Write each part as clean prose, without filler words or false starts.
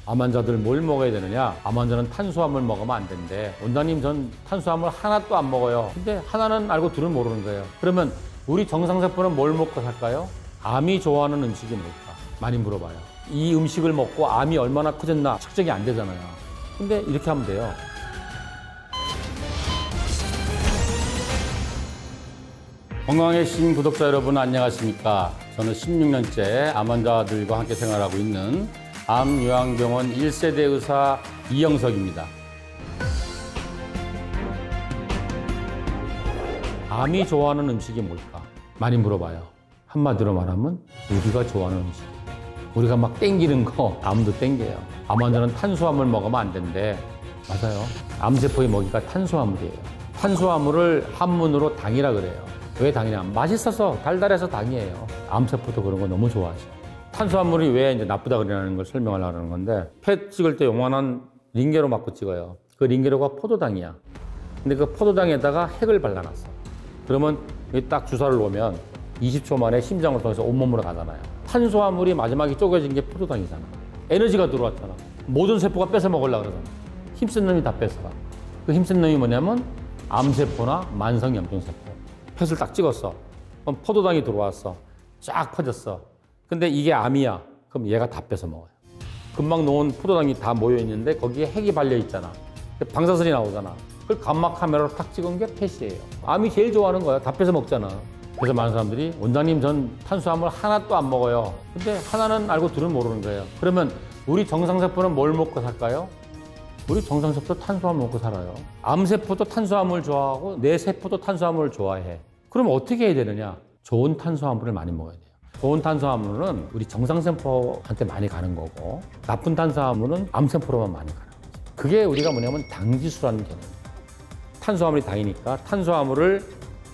암 환자들 뭘 먹어야 되느냐? 암 환자는 탄수화물 먹으면 안 된대. 원장님 전 탄수화물 하나도 안 먹어요. 근데 하나는 알고 둘은 모르는 거예요. 그러면 우리 정상세포는 뭘 먹고 살까요? 암이 좋아하는 음식이 뭘까? 많이 물어봐요. 이 음식을 먹고 암이 얼마나 커졌나 측정이 안 되잖아요. 근데 이렇게 하면 돼요. 건강의 신 구독자 여러분 안녕하십니까? 저는 16년째 암 환자들과 함께 생활하고 있는 암요양병원 1세대 의사 이영석입니다. 암이 좋아하는 음식이 뭘까? 많이 물어봐요. 한마디로 말하면 우리가 좋아하는 음식. 우리가 막 땡기는 거 암도 땡겨요. 암 환자는 탄수화물 먹으면 안 된대. 맞아요. 암세포의 먹이가 탄수화물이에요. 탄수화물을 한문으로 당이라 그래요. 왜 당이냐? 맛있어서 달달해서 당이에요. 암세포도 그런 거 너무 좋아하죠. 탄수화물이 왜 이제 나쁘다 그러는 걸 설명하려고 하는 건데, 펫 찍을 때 요만한 링게로 맞고 찍어요. 그 링게로가 포도당이야. 근데 그 포도당에다가 핵을 발라놨어. 그러면 여기 딱 주사를 놓으면 20초 만에 심장을 통해서 온몸으로 가잖아요. 탄수화물이 마지막에 쪼개진 게 포도당이잖아. 에너지가 들어왔잖아. 모든 세포가 뺏어 먹으려고 그러잖아. 힘센 놈이 다 뺏어가. 그 힘센 놈이 뭐냐면 암세포나 만성염증세포. 펫을 딱 찍었어. 그럼 포도당이 들어왔어. 쫙 퍼졌어. 근데 이게 암이야. 그럼 얘가 다 뺏어 먹어요. 금방 놓은 포도당이 다 모여 있는데 거기에 핵이 발려 있잖아. 방사선이 나오잖아. 그걸 감마 카메라로 탁 찍은 게 펫이에요. 암이 제일 좋아하는 거야. 다 뺏어 먹잖아. 그래서 많은 사람들이 원장님 전 탄수화물 하나도 안 먹어요. 근데 하나는 알고 둘은 모르는 거예요. 그러면 우리 정상세포는 뭘 먹고 살까요? 우리 정상세포도 탄수화물 먹고 살아요. 암세포도 탄수화물 좋아하고 내 세포도 탄수화물을 좋아해. 그럼 어떻게 해야 되느냐? 좋은 탄수화물을 많이 먹어야 돼요. 좋은 탄수화물은 우리 정상세포한테 많이 가는 거고, 나쁜 탄수화물은 암세포로만 많이 가는 거죠. 그게 우리가 뭐냐면 당지수라는 개념이에요. 탄수화물이 당이니까 탄수화물을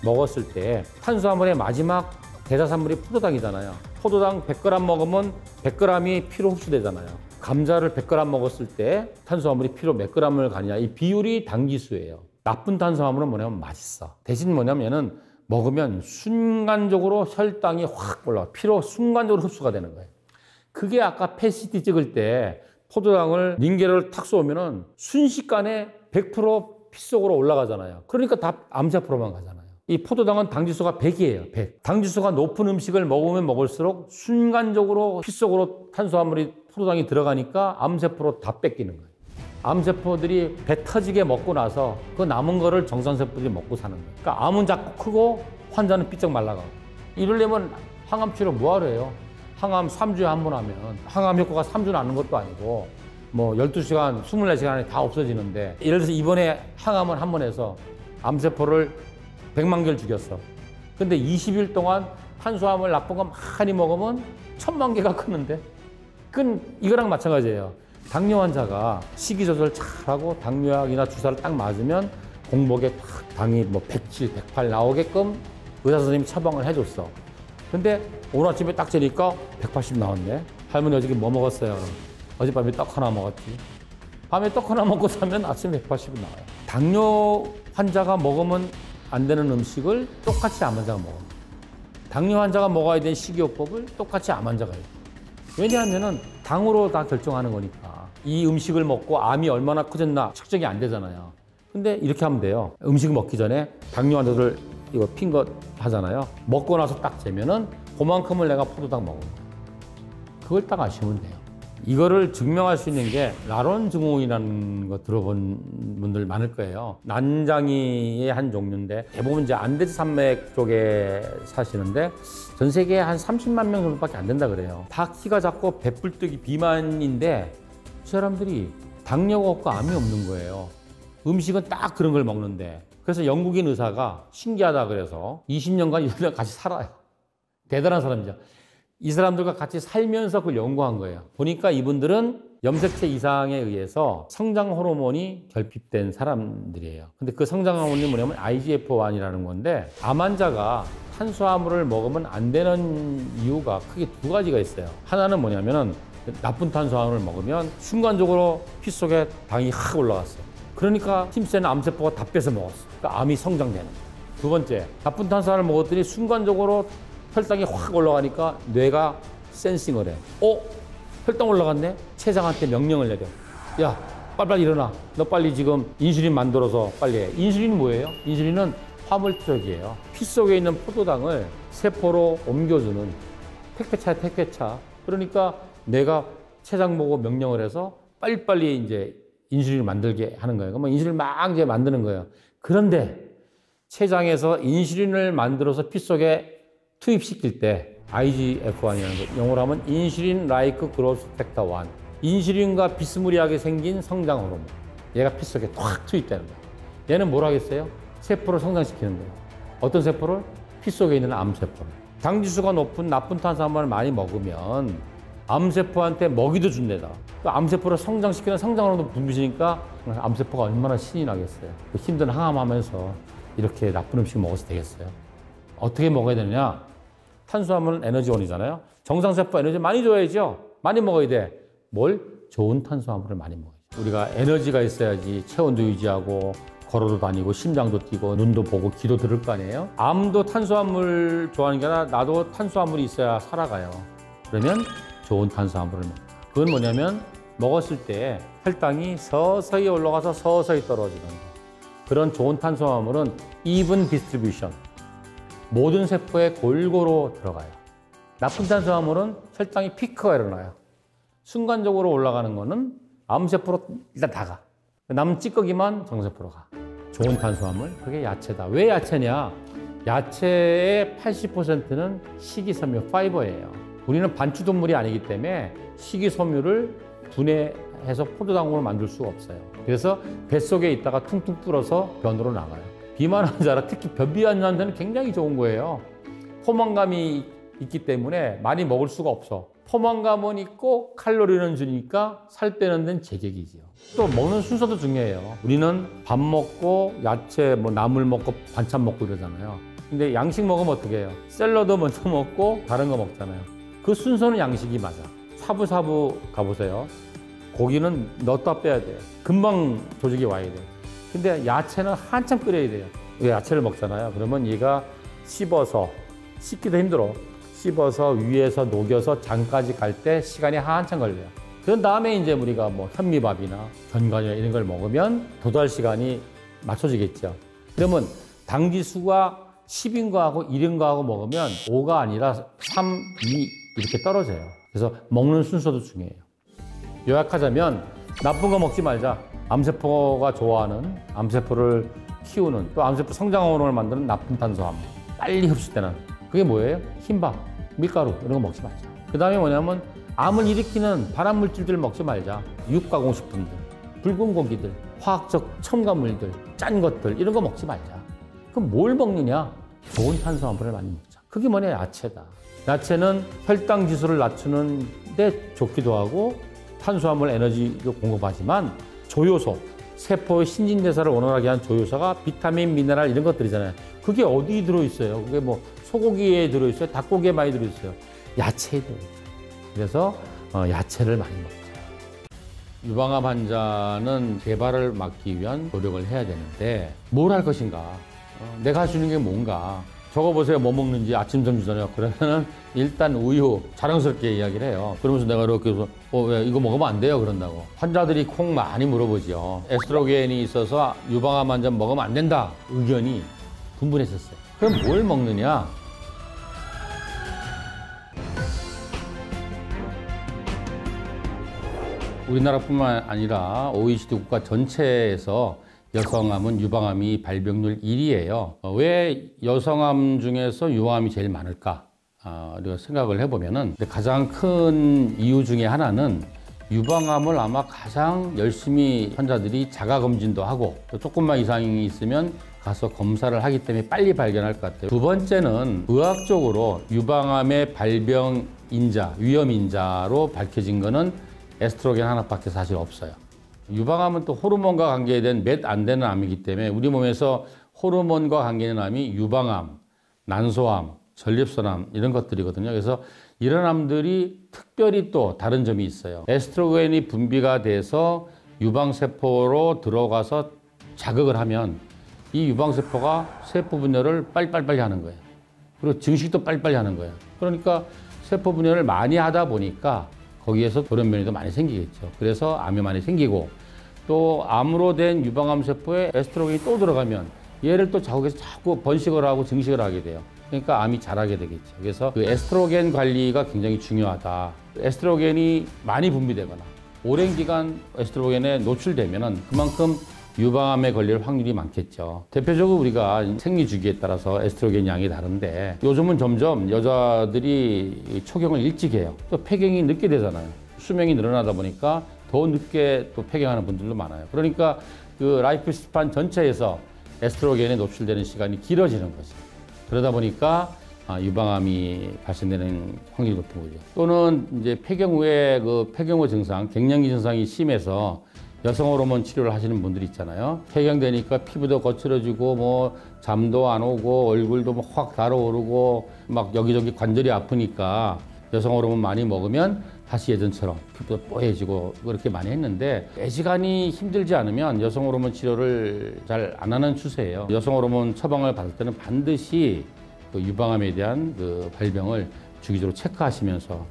먹었을 때 탄수화물의 마지막 대사산물이 포도당이잖아요. 포도당 100g 먹으면 100g이 피로 흡수되잖아요. 감자를 100g 먹었을 때 탄수화물이 피로 몇 g을 가느냐, 이 비율이 당지수예요. 나쁜 탄수화물은 뭐냐면 맛있어. 대신 뭐냐면은 먹으면 순간적으로 혈당이 확 올라와. 피로 순간적으로 흡수가 되는 거예요. 그게 아까 펫CT 찍을 때 포도당을 링게를 탁 쏘면은 순식간에 100% 피 속으로 올라가잖아요. 그러니까 다 암세포로만 가잖아요. 이 포도당은 당지수가 100이에요. 100. 당지수가 높은 음식을 먹으면 먹을수록 순간적으로 피 속으로 탄수화물이 포도당이 들어가니까 암세포로 다 뺏기는 거예요. 암세포들이 배 터지게 먹고 나서 그 남은 거를 정상세포들이 먹고 사는 거예요. 그러니까 암은 자꾸 크고 환자는 삐쩍 말라가고. 이러려면 항암 치료 뭐하러 해요? 항암 3주에 한 번 하면 항암 효과가 3주 나는 것도 아니고 뭐 12시간, 24시간 안에 다 없어지는데, 예를 들어서 이번에 항암을 한 번 해서 암세포를 100만 개를 죽였어. 근데 20일 동안 탄수화물 나쁜 거 많이 먹으면 1000만 개가 크는데? 그건 이거랑 마찬가지예요. 당뇨 환자가 식이 조절 잘하고 당뇨약이나 주사를 딱 맞으면 공복에 당이 뭐 107, 108 나오게끔 의사 선생님이 처방을 해줬어. 근데 오늘 아침에 딱 재니까 180 나왔네. 할머니 어저께 뭐 먹었어요? 어젯밤에 떡 하나 먹었지. 밤에 떡 하나 먹고 자면 아침에 180이 나와요. 당뇨 환자가 먹으면 안 되는 음식을 똑같이 암 환자가 먹어요. 당뇨 환자가 먹어야 되는 식이요법을 똑같이 암 환자가 해요. 왜냐하면 당으로 다 결정하는 거니까. 이 음식을 먹고 암이 얼마나 커졌나 측정이 안 되잖아요. 근데 이렇게 하면 돼요. 음식 먹기 전에 당뇨 환자들 이거 핀 거 하잖아요. 먹고 나서 딱 재면은 그만큼을 내가 포도당 먹은 거예요. 그걸 딱 아시면 돼요. 이거를 증명할 수 있는 게 라론 증후군이라는 거 들어본 분들 많을 거예요. 난장이의 한 종류인데 대부분 이제 안데스 산맥 쪽에 사시는데 전 세계에 한 30만 명 정도밖에 안 된다 그래요. 다 키가 작고 배불뚝이 비만인데 그 사람들이 당뇨가 없고 암이 없는 거예요. 음식은 딱 그런 걸 먹는데. 그래서 영국인 의사가 신기하다 그래서 20년간 이들과 같이 살아요. 대단한 사람이죠. 이 사람들과 같이 살면서 그걸 연구한 거예요. 보니까 이분들은 염색체 이상에 의해서 성장 호르몬이 결핍된 사람들이에요. 근데 그 성장 호르몬이 뭐냐면 IGF-1이라는 건데, 암 환자가 탄수화물을 먹으면 안 되는 이유가 크게 두 가지가 있어요. 하나는 뭐냐면은 나쁜 탄수화물을 먹으면 순간적으로 피 속에 당이 확 올라갔어. 그러니까 힘센 암세포가 다 뺏어 먹었어. 그러니까 암이 성장되는 거예요. 두 번째, 나쁜 탄수화물을 먹었더니 순간적으로 혈당이 확 올라가니까 뇌가 센싱을 해. 혈당 올라갔네? 췌장한테 명령을 내려. 야, 빨리빨리 일어나. 너 빨리 지금 인슐린 만들어서 빨리 해. 인슐린이 뭐예요? 인슐린은 화물트럭이에요. 피 속에 있는 포도당을 세포로 옮겨주는 택배차야, 택배차. 그러니까 내가 췌장 보고 명령을 해서 빨리빨리 이제 인슐린을 만들게 하는 거예요. 그러면 인슐린을 막 이제 만드는 거예요. 그런데 췌장에서 인슐린을 만들어서 피 속에 투입시킬 때 IGF-1이라는 거, 영어로 하면 인슐린 라이크 그로스 팩터 1. 인슐린과 비스무리하게 생긴 성장 호르몬. 얘가 피 속에 확 투입되는 거예요. 얘는 뭘 하겠어요? 세포를 성장시키는 거예요. 어떤 세포를? 피 속에 있는 암세포를. 당지수가 높은 나쁜 탄수화물을 많이 먹으면 암세포한테 먹이도 준대다. 또 암세포를 성장시키는 성장호르몬도 분비시니까 암세포가 얼마나 신이 나겠어요. 힘든 항암하면서 이렇게 나쁜 음식을 먹어서 되겠어요. 어떻게 먹어야 되느냐? 탄수화물은 에너지원이잖아요. 정상세포 에너지 많이 줘야죠. 많이 먹어야 돼. 뭘? 좋은 탄수화물을 많이 먹어야죠. 우리가 에너지가 있어야지 체온도 유지하고 걸어도 다니고 심장도 뛰고 눈도 보고 귀도 들을 거 아니에요? 암도 탄수화물 좋아하는 게 아니라 나도 탄수화물이 있어야 살아가요. 그러면 좋은 탄수화물을 먹자. 그건 뭐냐면 먹었을 때 혈당이 서서히 올라가서 서서히 떨어지는 거. 그런 좋은 탄수화물은 even distribution. 모든 세포에 골고루 들어가요. 나쁜 탄수화물은 혈당이 피크가 일어나요. 순간적으로 올라가는 거는 암세포로 일단 다 가. 남은 찌꺼기만 정세포로 가. 좋은 탄수화물, 그게 야채다. 왜 야채냐? 야채의 80%는 식이섬유, 파이버예요. 우리는 반추동물이 아니기 때문에 식이섬유를 분해해서 포도당으로 만들 수가 없어요. 그래서 뱃속에 있다가 퉁퉁 불어서 변으로 나가요. 비만 환자라 특히 변비 환자한테는 굉장히 좋은 거예요. 포만감이 있기 때문에 많이 먹을 수가 없어. 포만감은 있고 칼로리는 주니까 살 빼는 데는 제격이지요. 또 먹는 순서도 중요해요. 우리는 밥 먹고 야채, 나물 먹고 반찬 먹고 이러잖아요. 근데 양식 먹으면 어떻게 해요? 샐러드 먼저 먹고 다른 거 먹잖아요. 그 순서는 양식이 맞아. 샤브샤브 가보세요. 고기는 넣었다 빼야 돼요. 금방 조직이 와야 돼요. 근데 야채는 한참 끓여야 돼요. 야채를 먹잖아요. 그러면 얘가 씹어서, 씹기도 힘들어. 씹어서 위에서 녹여서 장까지 갈 때 시간이 한참 걸려요. 그런 다음에 이제 우리가 현미밥이나 견과류 이런 걸 먹으면 도달 시간이 맞춰지겠죠. 그러면 당지수가 10인 거하고 1인 거하고 먹으면 5가 아니라 3, 2 이렇게 떨어져요. 그래서 먹는 순서도 중요해요. 요약하자면 나쁜 거 먹지 말자. 암세포가 좋아하는, 암세포를 키우는, 또 암세포 성장 호르몬을 만드는 나쁜 탄수화물. 빨리 흡수되는. 그게 뭐예요? 흰밥, 밀가루 이런 거 먹지 말자. 그 다음에 뭐냐면 암을 일으키는 발암물질들 먹지 말자. 육가공식품들, 붉은 고기들, 화학적 첨가물들, 짠 것들 이런 거 먹지 말자. 그럼 뭘 먹느냐? 좋은 탄수화물을 많이 먹자. 그게 뭐냐? 야채다. 야채는 혈당 지수를 낮추는 데 좋기도 하고 탄수화물 에너지도 공급하지만 조효소, 세포의 신진대사를 원활하게 하는 조효소가 비타민, 미네랄 이런 것들이잖아요. 그게 어디 들어있어요? 그게 소고기에 들어있어요? 닭고기에 많이 들어있어요? 야채에 들어있어요. 그래서 야채를 많이 먹자. 유방암 환자는 재발을 막기 위한 노력을 해야 되는데 뭘 할 것인가? 내가 할 수 있는 게 뭔가? 적어보세요. 뭐 먹는지 아침, 점심, 저녁. 그러면은 일단 우유 자랑스럽게 이야기를 해요. 그러면서 내가 이렇게 해서 왜 이거 먹으면 안 돼요? 그런다고. 환자들이 콩 많이 물어보죠. 에스트로겐이 있어서 유방암 환자 먹으면 안 된다. 의견이 분분했었어요. 그럼 뭘 먹느냐? 우리나라뿐만 아니라 OECD 국가 전체에서 여성암은 유방암이 발병률 1위예요. 왜 여성암 중에서 유방암이 제일 많을까? 우리가 생각을 해보면은 가장 큰 이유 중에 하나는 유방암을 아마 가장 열심히 환자들이 자가검진도 하고 또 조금만 이상이 있으면 가서 검사를 하기 때문에 빨리 발견할 것 같아요. 두 번째는 의학적으로 유방암의 발병 인자, 위험 인자로 밝혀진 거는 에스트로겐 하나밖에 사실 없어요. 유방암은 또 호르몬과 관계된 몇 안 되는 암이기 때문에 우리 몸에서 호르몬과 관계있는 암이 유방암, 난소암, 전립선암 이런 것들이거든요. 그래서 이런 암들이 특별히 또 다른 점이 있어요. 에스트로겐이 분비가 돼서 유방세포로 들어가서 자극을 하면 이 유방세포가 세포 분열을 빨리빨리 하는 거예요. 그리고 증식도 빨리빨리 하는 거예요. 그러니까 세포 분열을 많이 하다 보니까 거기에서 돌연변이도 많이 생기겠죠. 그래서 암이 많이 생기고 또 암으로 된 유방암 세포에 에스트로겐이 또 들어가면 얘를 또 자국에서 자꾸 번식을 하고 증식을 하게 돼요. 그러니까 암이 자라게 되겠죠. 그래서 그 에스트로겐 관리가 굉장히 중요하다. 에스트로겐이 많이 분비되거나 오랜 기간 에스트로겐에 노출되면은 그만큼 유방암에 걸릴 확률이 많겠죠. 대표적으로 우리가 생리 주기에 따라서 에스트로겐 양이 다른데 요즘은 점점 여자들이 초경을 일찍 해요. 또 폐경이 늦게 되잖아요. 수명이 늘어나다 보니까 더 늦게 또 폐경하는 분들도 많아요. 그러니까 그 라이프 스판 전체에서 에스트로겐에 노출되는 시간이 길어지는 거죠. 그러다 보니까 유방암이 발생되는 확률이 높은 거죠. 또는 이제 폐경 후에 그 폐경 후 증상, 갱년기 증상이 심해서 여성 호르몬 치료를 하시는 분들이 있잖아요. 폐경되니까 피부도 거칠어지고 뭐 잠도 안 오고 얼굴도 뭐 확 달아오르고 막 여기저기 관절이 아프니까 여성 호르몬 많이 먹으면 다시 예전처럼 피부도 뽀얘지고 그렇게 많이 했는데 애지간히 힘들지 않으면 여성 호르몬 치료를 잘 안 하는 추세예요. 여성 호르몬 처방을 받을 때는 반드시 그 유방암에 대한 그 발병을 주기적으로 체크하시면서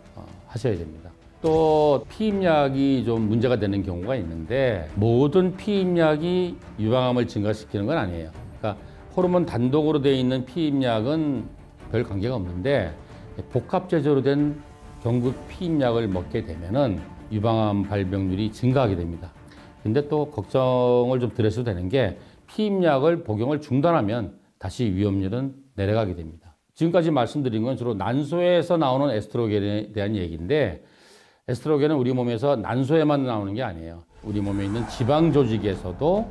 하셔야 됩니다. 또 피임약이 좀 문제가 되는 경우가 있는데 모든 피임약이 유방암을 증가시키는 건 아니에요. 그러니까 호르몬 단독으로 되어 있는 피임약은 별 관계가 없는데 복합 제조로 된 경구 피임약을 먹게 되면은 유방암 발병률이 증가하게 됩니다. 근데 또 걱정을 좀 드려도 되는 게 피임약을 복용을 중단하면 다시 위험률은 내려가게 됩니다. 지금까지 말씀드린 건 주로 난소에서 나오는 에스트로겐에 대한 얘기인데 에스트로겐은 우리 몸에서 난소에만 나오는 게 아니에요. 우리 몸에 있는 지방 조직에서도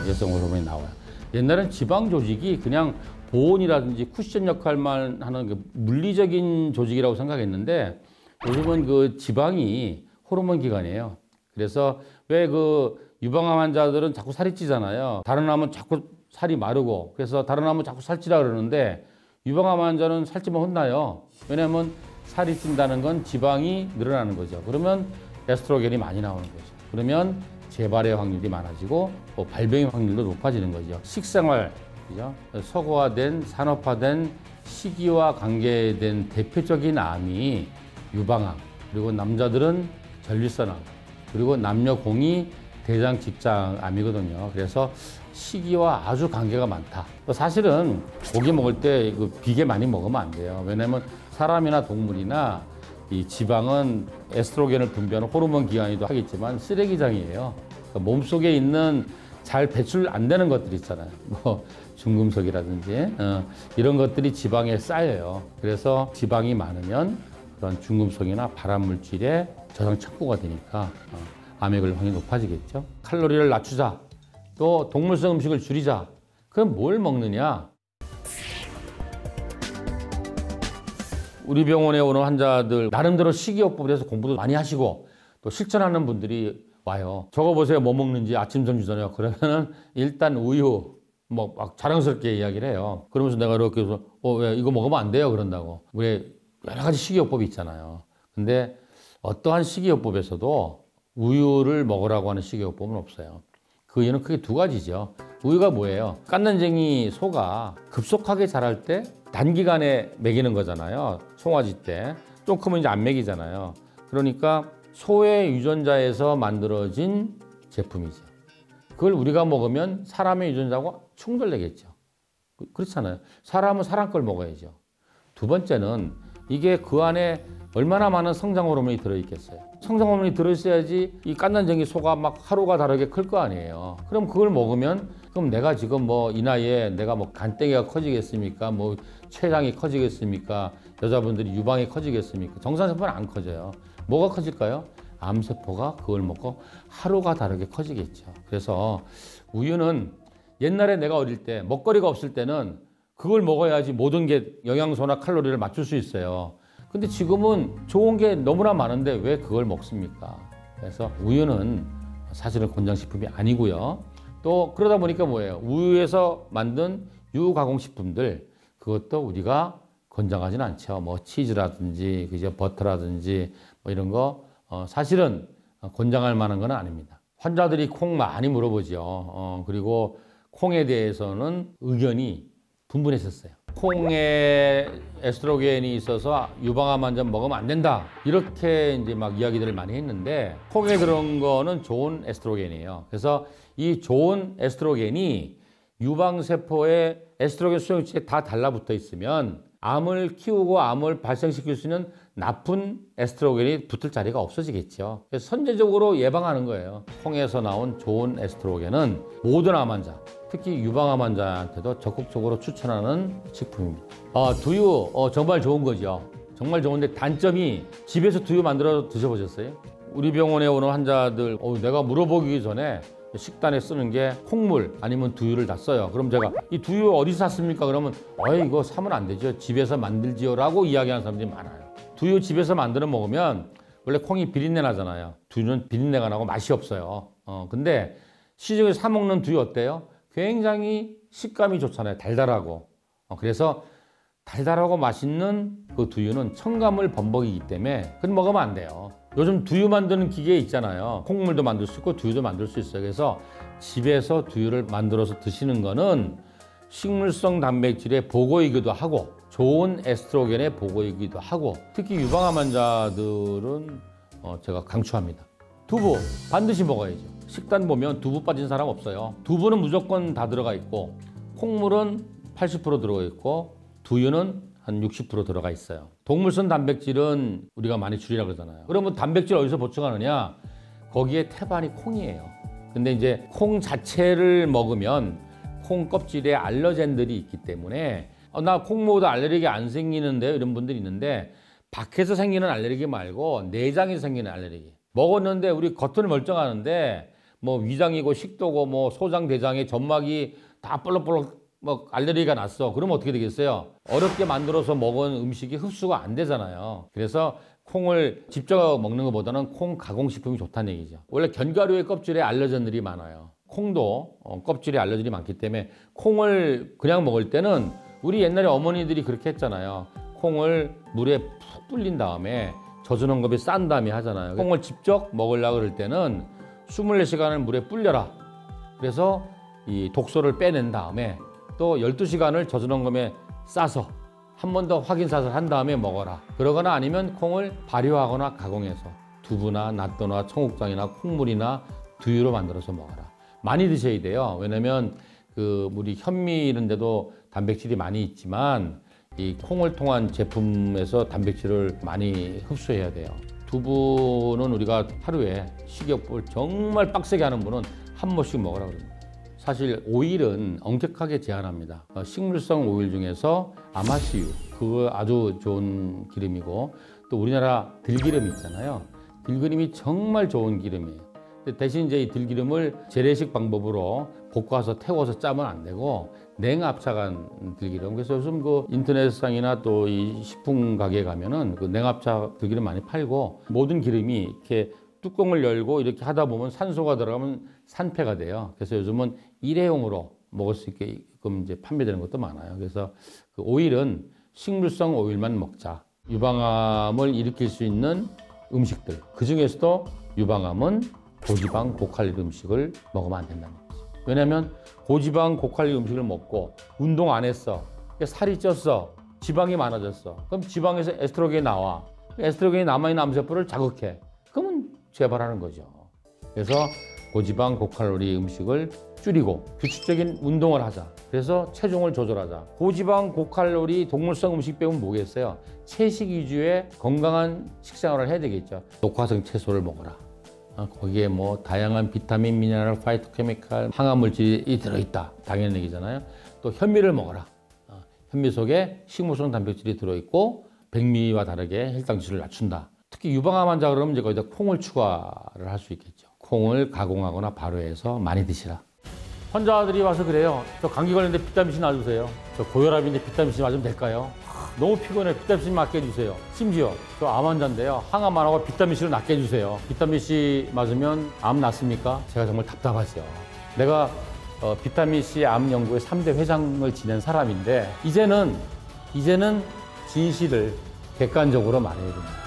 여성 호르몬이 나와요. 옛날엔 지방 조직이 그냥 보온이라든지 쿠션 역할만 하는 그 물리적인 조직이라고 생각했는데 요즘은 그 지방이 호르몬 기관이에요. 그래서 왜 그 유방암 환자들은 자꾸 살이 찌잖아요. 다른 암은 자꾸 살이 마르고 그래서 다른 암은 자꾸 살찌라 그러는데 유방암 환자는 살찌면 혼나요. 왜냐하면 살이 찐다는 건 지방이 늘어나는 거죠. 그러면 에스트로겐이 많이 나오는 거죠. 그러면 재발의 확률이 많아지고 또 발병의 확률도 높아지는 거죠. 식생활, 그죠? 서구화된 산업화된 식이와 관계된 대표적인 암이 유방암, 그리고 남자들은 전립선암, 그리고 남녀 공이 대장 직장암이거든요. 그래서 식이와 아주 관계가 많다. 사실은 고기 먹을 때 비계 많이 먹으면 안 돼요. 왜냐하면 사람이나 동물이나 이 지방은 에스트로겐을 분비하는 호르몬 기관이기도 하겠지만 쓰레기장이에요. 그러니까 몸속에 있는 잘 배출 안 되는 것들이 있잖아요. 뭐 중금속이라든지 이런 것들이 지방에 쌓여요. 그래서 지방이 많으면 그런 중금속이나 발암 물질의 저장 창고가 되니까 암에 걸릴 확률이 높아지겠죠. 칼로리를 낮추자. 또 동물성 음식을 줄이자. 그럼 뭘 먹느냐? 우리 병원에 오는 환자들 나름대로 식이요법에 대해서 공부도 많이 하시고 또 실천하는 분들이 와요. 적어보세요. 뭐 먹는지 아침, 점심, 저녁. 그러면은 일단 우유 뭐 막 자랑스럽게 이야기를 해요. 그러면서 내가 이렇게 해서 왜 이거 먹으면 안 돼요? 그런다고. 우리 여러 가지 식이요법이 있잖아요. 근데 어떠한 식이요법에서도 우유를 먹으라고 하는 식이요법은 없어요. 그 이유는 크게 두 가지죠. 우유가 뭐예요? 깐난쟁이 소가 급속하게 자랄 때 단기간에 먹이는 거잖아요. 송아지 때. 좀 크면 이제 안 먹이잖아요. 그러니까 소의 유전자에서 만들어진 제품이죠. 그걸 우리가 먹으면 사람의 유전자하고 충돌되겠죠. 그렇잖아요. 사람은 사람 걸 먹어야죠. 두 번째는 이게 그 안에 얼마나 많은 성장 호르몬이 들어있겠어요. 성장 호르몬이 들어있어야지 이 깐난쟁이 소가 막 하루가 다르게 클 거 아니에요. 그럼 그걸 먹으면 그럼 내가 지금 뭐 이 나이에 내가 뭐 간땡이가 커지겠습니까? 뭐 췌장이 커지겠습니까? 여자분들이 유방이 커지겠습니까? 정상세포는 안 커져요. 뭐가 커질까요? 암세포가 그걸 먹고 하루가 다르게 커지겠죠. 그래서 우유는 옛날에 내가 어릴 때 먹거리가 없을 때는 그걸 먹어야지 모든 게 영양소나 칼로리를 맞출 수 있어요. 근데 지금은 좋은 게 너무나 많은데 왜 그걸 먹습니까? 그래서 우유는 사실은 건강식품이 아니고요. 또 그러다 보니까 뭐예요? 우유에서 만든 유가공식품들 그것도 우리가 건강하지는 않죠. 뭐 치즈라든지 그죠 버터라든지 뭐 이런 거 사실은 권장할 만한 건 아닙니다. 환자들이 콩 많이 물어보죠. 그리고 콩에 대해서는 의견이 분분했었어요. 콩에 에스트로겐이 있어서 유방암 환자 먹으면 안 된다. 이렇게 이제 막 이야기들을 많이 했는데 콩에 들어온 거는 좋은 에스트로겐이에요. 그래서 이 좋은 에스트로겐이 유방세포의 에스트로겐 수용체에 다 달라붙어 있으면 암을 키우고 암을 발생시킬 수 있는 나쁜 에스트로겐이 붙을 자리가 없어지겠죠. 그래서 선제적으로 예방하는 거예요. 콩에서 나온 좋은 에스트로겐은 모든 암 환자, 특히 유방암 환자한테도 적극적으로 추천하는 식품입니다. 두유 정말 좋은 거죠. 정말 좋은데 단점이 집에서 두유 만들어 드셔보셨어요? 우리 병원에 오는 환자들 내가 물어보기 전에 식단에 쓰는 게 콩물 아니면 두유를 다 써요. 그럼 제가 이 두유 어디서 샀습니까? 그러면 이거 사면 안 되죠. 집에서 만들지요 라고 이야기하는 사람들이 많아요. 두유 집에서 만들어 먹으면 원래 콩이 비린내 나잖아요. 두유는 비린내가 나고 맛이 없어요. 근데 시중에서 사 먹는 두유 어때요? 굉장히 식감이 좋잖아요. 달달하고. 그래서 달달하고 맛있는 그 두유는 첨가물 범벅이기 때문에 그건 먹으면 안 돼요. 요즘 두유 만드는 기계 있잖아요. 콩물도 만들 수 있고 두유도 만들 수 있어요. 그래서 집에서 두유를 만들어서 드시는 거는 식물성 단백질의 보고이기도 하고 좋은 에스트로겐의 보고이기도 하고 특히 유방암 환자들은 제가 강추합니다. 두부 반드시 먹어야죠. 식단 보면 두부 빠진 사람 없어요. 두부는 무조건 다 들어가 있고 콩물은 80% 들어가 있고 두유는 한 60% 들어가 있어요. 동물성 단백질은 우리가 많이 줄이라 그러잖아요. 그러면 단백질 어디서 보충하느냐? 거기에 태반이 콩이에요. 근데 이제 콩 자체를 먹으면 콩 껍질에 알러젠들이 있기 때문에 나 콩 먹어도 알레르기 안 생기는데 이런 분들이 있는데 밖에서 생기는 알레르기 말고 내장에서 생기는 알레르기. 먹었는데 우리 겉은 멀쩡하는데 뭐 위장이고 식도고 뭐 소장 대장에 점막이 다 볼록볼록 알레르기가 났어. 그러면 어떻게 되겠어요? 어렵게 만들어서 먹은 음식이 흡수가 안 되잖아요. 그래서 콩을 직접 먹는 것보다는 콩 가공식품이 좋다는 얘기죠. 원래 견과류의 껍질에 알러전들이 많아요. 콩도 껍질에 알러전이 많기 때문에 콩을 그냥 먹을 때는 우리 옛날에 어머니들이 그렇게 했잖아요. 콩을 물에 푹 불린 다음에 젖은 컵에 싼 다음에 하잖아요. 콩을 직접 먹으려고 그럴 때는 24시간을 물에 불려라. 그래서 이 독소를 빼낸 다음에 또 12시간을 젖은 컵에 싸서 한 번 더 확인 사슬 한 다음에 먹어라. 그러거나 아니면 콩을 발효하거나 가공해서 두부나 낫또나 청국장이나 콩물이나 두유로 만들어서 먹어라. 많이 드셔야 돼요. 왜냐면 우리 현미 이런 데도 단백질이 많이 있지만 이 콩을 통한 제품에서 단백질을 많이 흡수해야 돼요. 두부는 우리가 하루에 식욕을 정말 빡세게 하는 분은 한 번씩 먹으라고 그럽니다. 사실 오일은 엄격하게 제한합니다. 식물성 오일 중에서 아마씨유, 그거 아주 좋은 기름이고 또 우리나라 들기름 있잖아요. 들기름이 정말 좋은 기름이에요. 대신 이제 이 들기름을 재래식 방법으로 볶아서 태워서 짜면 안 되고 냉압착한 들기름. 그래서 요즘 인터넷상이나 또 이 식품 가게에 가면은 냉압착 들기름 많이 팔고 모든 기름이 이렇게 뚜껑을 열고 이렇게 하다 보면 산소가 들어가면 산패가 돼요. 그래서 요즘은 일회용으로 먹을 수 있게끔 이제 판매되는 것도 많아요. 그래서 오일은 식물성 오일만 먹자. 유방암을 일으킬 수 있는 음식들. 그 중에서도 유방암은 고지방, 고칼로리 음식을 먹으면 안 된다는 거죠. 왜냐하면 고지방, 고칼로리 음식을 먹고 운동 안 했어. 살이 쪘어. 지방이 많아졌어. 그럼 지방에서 에스트로겐이 나와. 에스트로겐이 남아있는 암세포를 자극해. 그러면 재발하는 거죠. 그래서 고지방, 고칼로리 음식을 줄이고 규칙적인 운동을 하자. 그래서 체중을 조절하자. 고지방, 고칼로리, 동물성 음식 빼면 뭐겠어요? 채식 위주의 건강한 식생활을 해야 되겠죠. 녹화성 채소를 먹어라. 거기에 뭐 다양한 비타민, 미네랄, 파이토케미칼, 항암물질이 들어있다. 당연한 얘기잖아요. 또 현미를 먹어라. 현미 속에 식물성 단백질이 들어있고 백미와 다르게 혈당 지수를 낮춘다. 특히 유방암 환자 그러면 이제 거기다 콩을 추가를 할 수 있겠죠. 콩을 가공하거나 발효해서 많이 드시라. 환자들이 와서 그래요. 저 감기 걸렸는데 비타민C 놔주세요. 저 고혈압인데 비타민C 맞으면 될까요? 너무 피곤해. 비타민C 맞게 해주세요. 심지어 저 암 환자인데요. 항암 안 하고 비타민C로 낫게 해주세요. 비타민C 맞으면 암 낫습니까? 제가 정말 답답하죠. 내가 비타민C 암 연구의 3대 회장을 지낸 사람인데 이제는 진실을 객관적으로 말해야 됩니다.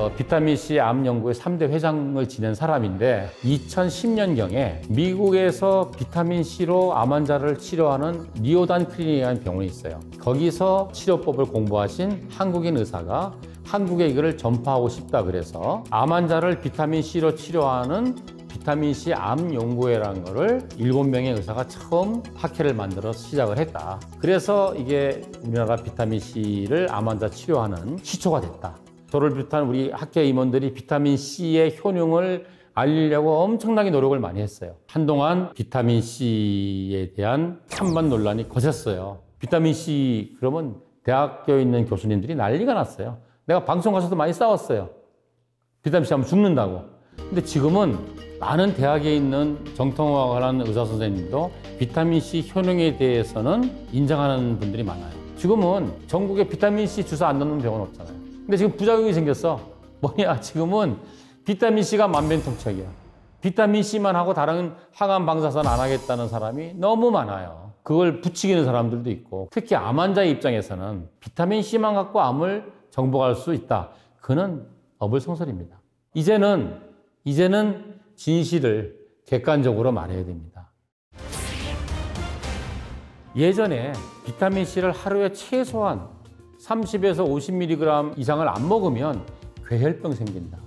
비타민C 암 연구의 3대 회장을 지낸 사람인데 2010년경에 미국에서 비타민C로 암 환자를 치료하는 리오단 클리닉이라는 병원이 있어요. 거기서 치료법을 공부하신 한국인 의사가 한국에 이거를 전파하고 싶다 그래서 암 환자를 비타민C로 치료하는 비타민C 암 연구회라는 거를 7명의 의사가 처음 학회를 만들어 시작을 했다. 그래서 이게 우리나라 비타민C를 암 환자 치료하는 시초가 됐다. 저를 비롯한 우리 학회 임원들이 비타민C의 효능을 알리려고 엄청나게 노력을 많이 했어요. 한동안 비타민C에 대한 찬반 논란이 거셌어요. 비타민C 그러면 대학교에 있는 교수님들이 난리가 났어요. 내가 방송 가서도 많이 싸웠어요. 비타민C 하면 죽는다고. 근데 지금은 많은 대학에 있는 정통화를 하는 의사 선생님도 비타민C 효능에 대해서는 인정하는 분들이 많아요. 지금은 전국에 비타민C 주사 안 넣는 병원 없잖아요. 근데 지금 부작용이 생겼어. 뭐냐? 지금은 비타민C가 만병통치약이야. 비타민C만 하고 다른 항암 방사선 안 하겠다는 사람이 너무 많아요. 그걸 부추기는 사람들도 있고, 특히 암 환자의 입장에서는 비타민C만 갖고 암을 정복할 수 있다. 그는 어불성설입니다. 이제는 진실을 객관적으로 말해야 됩니다. 예전에 비타민C를 하루에 최소한 30에서 50mg 이상을 안 먹으면 괴혈병 생긴다.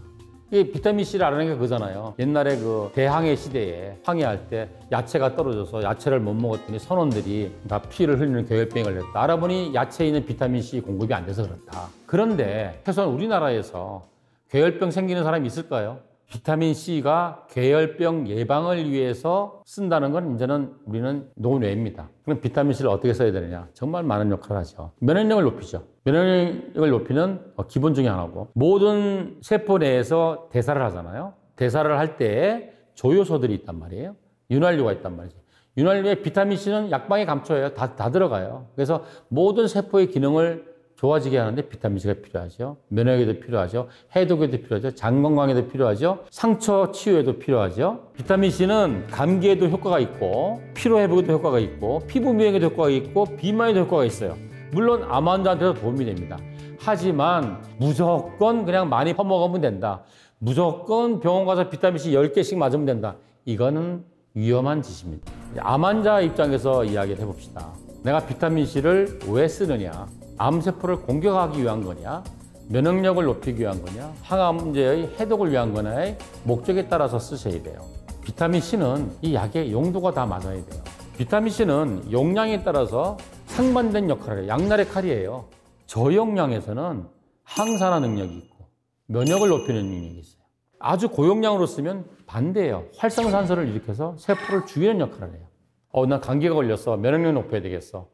이 비타민C를 알아낸 게 그거잖아요. 옛날에 그 대항해 시대에 항해할 때 야채가 떨어져서 야채를 못 먹었더니 선원들이 다 피를 흘리는 괴혈병이 걸렸다. 알아보니 야채에 있는 비타민C 공급이 안 돼서 그렇다. 그런데 최소한 우리나라에서 괴혈병 생기는 사람이 있을까요? 비타민C가 괴혈병 예방을 위해서 쓴다는 건 이제는 우리는 논외입니다. 그럼 비타민C를 어떻게 써야 되느냐? 정말 많은 역할을 하죠. 면역력을 높이죠. 면역력을 높이는 기본 중에 하나고, 모든 세포 내에서 대사를 하잖아요. 대사를 할 때 조효소들이 있단 말이에요. 윤활유가 있단 말이죠. 윤활유에 비타민C는 약방의 감초예요. 다 들어가요. 그래서 모든 세포의 기능을 좋아지게 하는데 비타민C가 필요하죠. 면역에도 필요하죠. 해독에도 필요하죠. 장 건강에도 필요하죠. 상처 치유에도 필요하죠. 비타민C는 감기에도 효과가 있고, 피로 회복에도 효과가 있고, 피부 미용에도 효과가 있고, 비만에도 효과가 있어요. 물론 암 환자한테도 도움이 됩니다. 하지만 무조건 그냥 많이 퍼먹으면 된다. 무조건 병원 가서 비타민C 10개씩 맞으면 된다. 이거는 위험한 짓입니다. 암 환자 입장에서 이야기를 해봅시다. 내가 비타민C를 왜 쓰느냐? 암세포를 공격하기 위한 거냐? 면역력을 높이기 위한 거냐? 항암제의 해독을 위한 거냐의 목적에 따라서 쓰셔야 돼요. 비타민C는 이 약의 용도가 다 맞아야 돼요. 비타민C는 용량에 따라서 상반된 역할을 해요. 양날의 칼이에요. 저용량에서는 항산화 능력이 있고 면역을 높이는 능력이 있어요. 아주 고용량으로 쓰면 반대예요. 활성산소를 일으켜서 세포를 죽이는 역할을 해요. 나 감기가 걸렸어. 면역력 높여야 되겠어.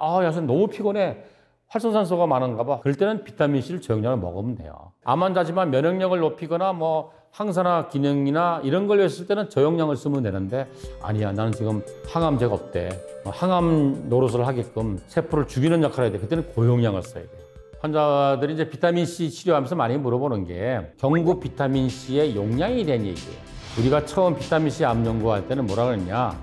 야, 너무 피곤해. 활성산소가 많은가 봐. 그럴 때는 비타민C를 저용량을 먹으면 돼요. 암 환자지만 면역력을 높이거나 뭐 항산화 기능이나 이런 걸 했을 때는 저용량을 쓰면 되는데, 아니야, 나는 지금 항암제가 없대. 항암 노릇을 하게끔 세포를 죽이는 역할을 해야 돼. 그때는 고용량을 써야 돼요. 환자들이 이제 비타민C 치료하면서 많이 물어보는 게 경구 비타민C의 용량에 대한 얘기예요. 우리가 처음 비타민C 암 연구할 때는 뭐라 그랬냐?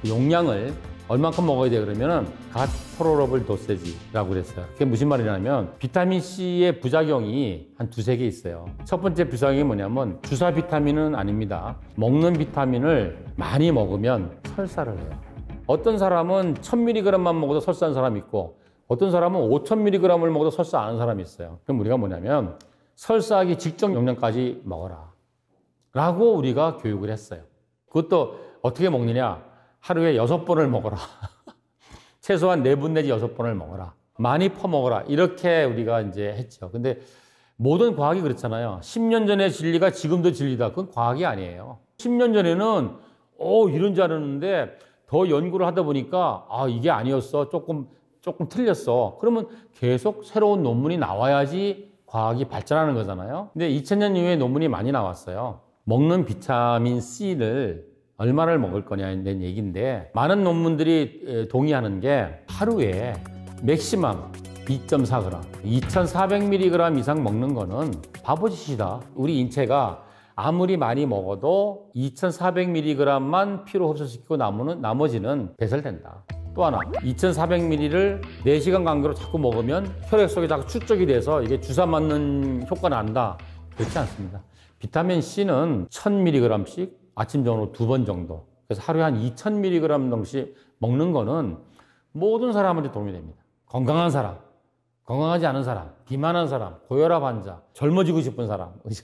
용량을 얼만큼 먹어야 돼 그러면은 갓 토러러블 도세지라고 그랬어요. 그게 무슨 말이냐면 비타민C의 부작용이 한 두세 개 있어요. 첫 번째 부작용이 뭐냐면 주사 비타민은 아닙니다. 먹는 비타민을 많이 먹으면 설사를 해요. 어떤 사람은 1000mg만 먹어도 설사하는 사람이 있고, 어떤 사람은 5000mg을 먹어도 설사 안 하는 사람이 있어요. 그럼 우리가 뭐냐면 설사하기 직전 용량까지 먹어라 라고 우리가 교육을 했어요. 그것도 어떻게 먹느냐? 하루에 6번을 먹어라. 최소한 4번 내지 6번을 먹어라. 많이 퍼먹어라. 이렇게 우리가 이제 했죠. 근데 모든 과학이 그렇잖아요. 10년 전의 진리가 지금도 진리다. 그건 과학이 아니에요. 10년 전에는 이런 줄 알았는데 더 연구를 하다 보니까 이게 아니었어. 조금 틀렸어. 그러면 계속 새로운 논문이 나와야지 과학이 발전하는 거잖아요. 근데 2000년 이후에 논문이 많이 나왔어요. 먹는 비타민 C를 얼마를 먹을 거냐는 얘기인데, 많은 논문들이 동의하는 게 하루에 맥시멈 2.4g, 2400mg 이상 먹는 거는 바보짓이다. 우리 인체가 아무리 많이 먹어도 2400mg만 피로 흡수시키고 나머지는 배설된다. 또 하나, 2400ml를 4시간 간격으로 자꾸 먹으면 혈액 속에 자꾸 축적이 돼서 이게 주사 맞는 효과가 난다. 그렇지 않습니다. 비타민 C는 1000mg씩 아침, 저녁으로 2번 정도. 그래서 하루에 한 2000mg 정도씩 먹는 거는 모든 사람한테 도움이 됩니다. 건강한 사람, 건강하지 않은 사람, 비만한 사람, 고혈압 환자, 젊어지고 싶은 사람, 그죠?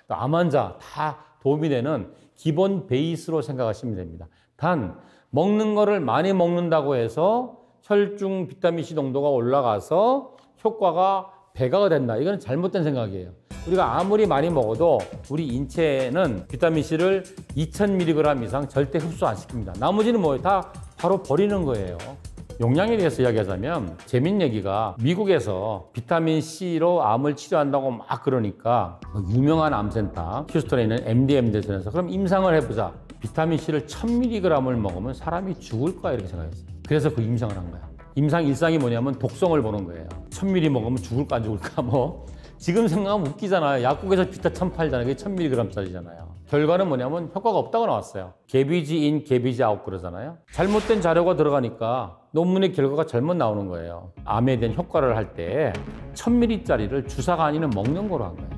또 암 환자 다 도움이 되는 기본 베이스로 생각하시면 됩니다. 단 먹는 거를 많이 먹는다고 해서 혈중 비타민C 농도가 올라가서 효과가 배가가 된다. 이건 잘못된 생각이에요. 우리가 아무리 많이 먹어도 우리 인체는 비타민C를 2000mg 이상 절대 흡수 안 시킵니다. 나머지는 뭐예요? 다 바로 버리는 거예요. 용량에 대해서 이야기하자면 재밌는 얘기가 미국에서 비타민C로 암을 치료한다고 막 그러니까 유명한 암센터 휴스턴에 있는 MD 대전에서 그럼 임상을 해보자. 비타민C를 1000mg을 먹으면 사람이 죽을 거야 이렇게 생각했어요. 그래서 그 임상을 한 거야. 임상 일상이 뭐냐면 독성을 보는 거예요. 1000mg 먹으면 죽을까 안 죽을까 뭐. 지금 생각하면 웃기잖아요. 약국에서 비타 1000 팔잖아요. 그게 1000mg짜리잖아요. 결과는 뭐냐면 효과가 없다고 나왔어요. 개비지 인, 개비지 아웃 그러잖아요. 잘못된 자료가 들어가니까 논문의 결과가 잘못 나오는 거예요. 암에 대한 효과를 할 때 1000mg짜리를 주사가 아니면 먹는 거로 한 거예요.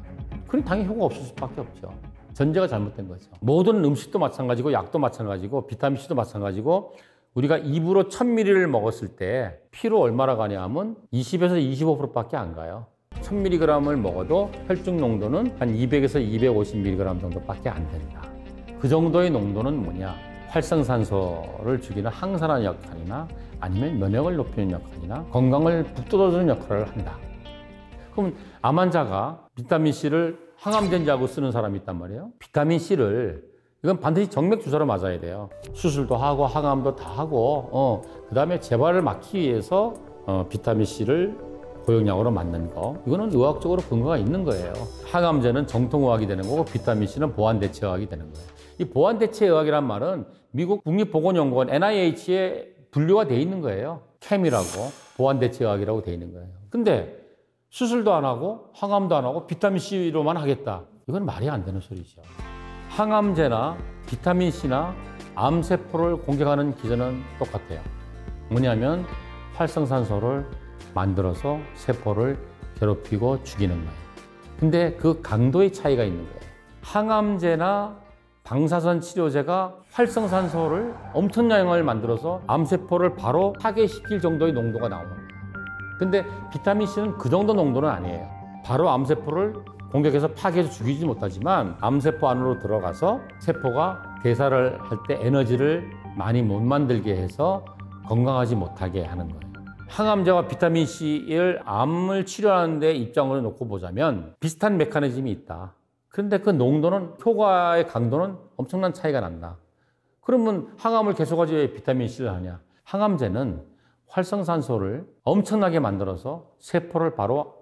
그럼 당연히 효과가 없을 수밖에 없죠. 전제가 잘못된 거죠. 모든 음식도 마찬가지고 약도 마찬가지고 비타민C도 마찬가지고 우리가 입으로 1000mg를 먹었을 때 피로 얼마나 가냐 하면 20에서 25%밖에 안 가요. 1000mg을 먹어도 혈중 농도는 한 200에서 250mg 정도밖에 안 된다. 그 정도의 농도는 뭐냐? 활성산소를 죽이는 항산화 역할이나 아니면 면역을 높이는 역할이나 건강을 북돋아주는 역할을 한다. 그럼 암 환자가 비타민C를 항암제하고 쓰는 사람이 있단 말이에요. 비타민C를 이건 반드시 정맥 주사로 맞아야 돼요. 수술도 하고 항암도 다 하고 그 다음에 재발을 막기 위해서 비타민C를 고용량으로 맞는 거. 이거는 의학적으로 근거가 있는 거예요. 항암제는 정통의학이 되는 거고 비타민C는 보완대체의학이 되는 거예요. 이 보완대체의학이란 말은 미국 국립보건연구원 NIH에 분류가 돼 있는 거예요. 캠이라고 보완대체의학이라고 돼 있는 거예요. 근데 수술도 안 하고 항암도 안 하고 비타민C로만 하겠다. 이건 말이 안 되는 소리죠. 항암제나 비타민C나 암세포를 공격하는 기전은 똑같아요. 뭐냐면 활성산소를 만들어서 세포를 괴롭히고 죽이는 거예요. 근데 그 강도의 차이가 있는 거예요. 항암제나 방사선 치료제가 활성산소를 엄청난 양을 만들어서 암세포를 바로 파괴시킬 정도의 농도가 나오는 거예요. 근데 비타민C는 그 정도 농도는 아니에요. 바로 암세포를 공격해서 파괴해서 죽이지 못하지만 암세포 안으로 들어가서 세포가 대사를 할 때 에너지를 많이 못 만들게 해서 건강하지 못하게 하는 거예요. 항암제와 비타민C를 암을 치료하는 데 입장으로 놓고 보자면 비슷한 메커니즘이 있다. 그런데 그 농도는, 효과의 강도는 엄청난 차이가 난다. 그러면 항암을 계속하지 왜 비타민C를 하냐? 항암제는 활성산소를 엄청나게 만들어서 세포를 바로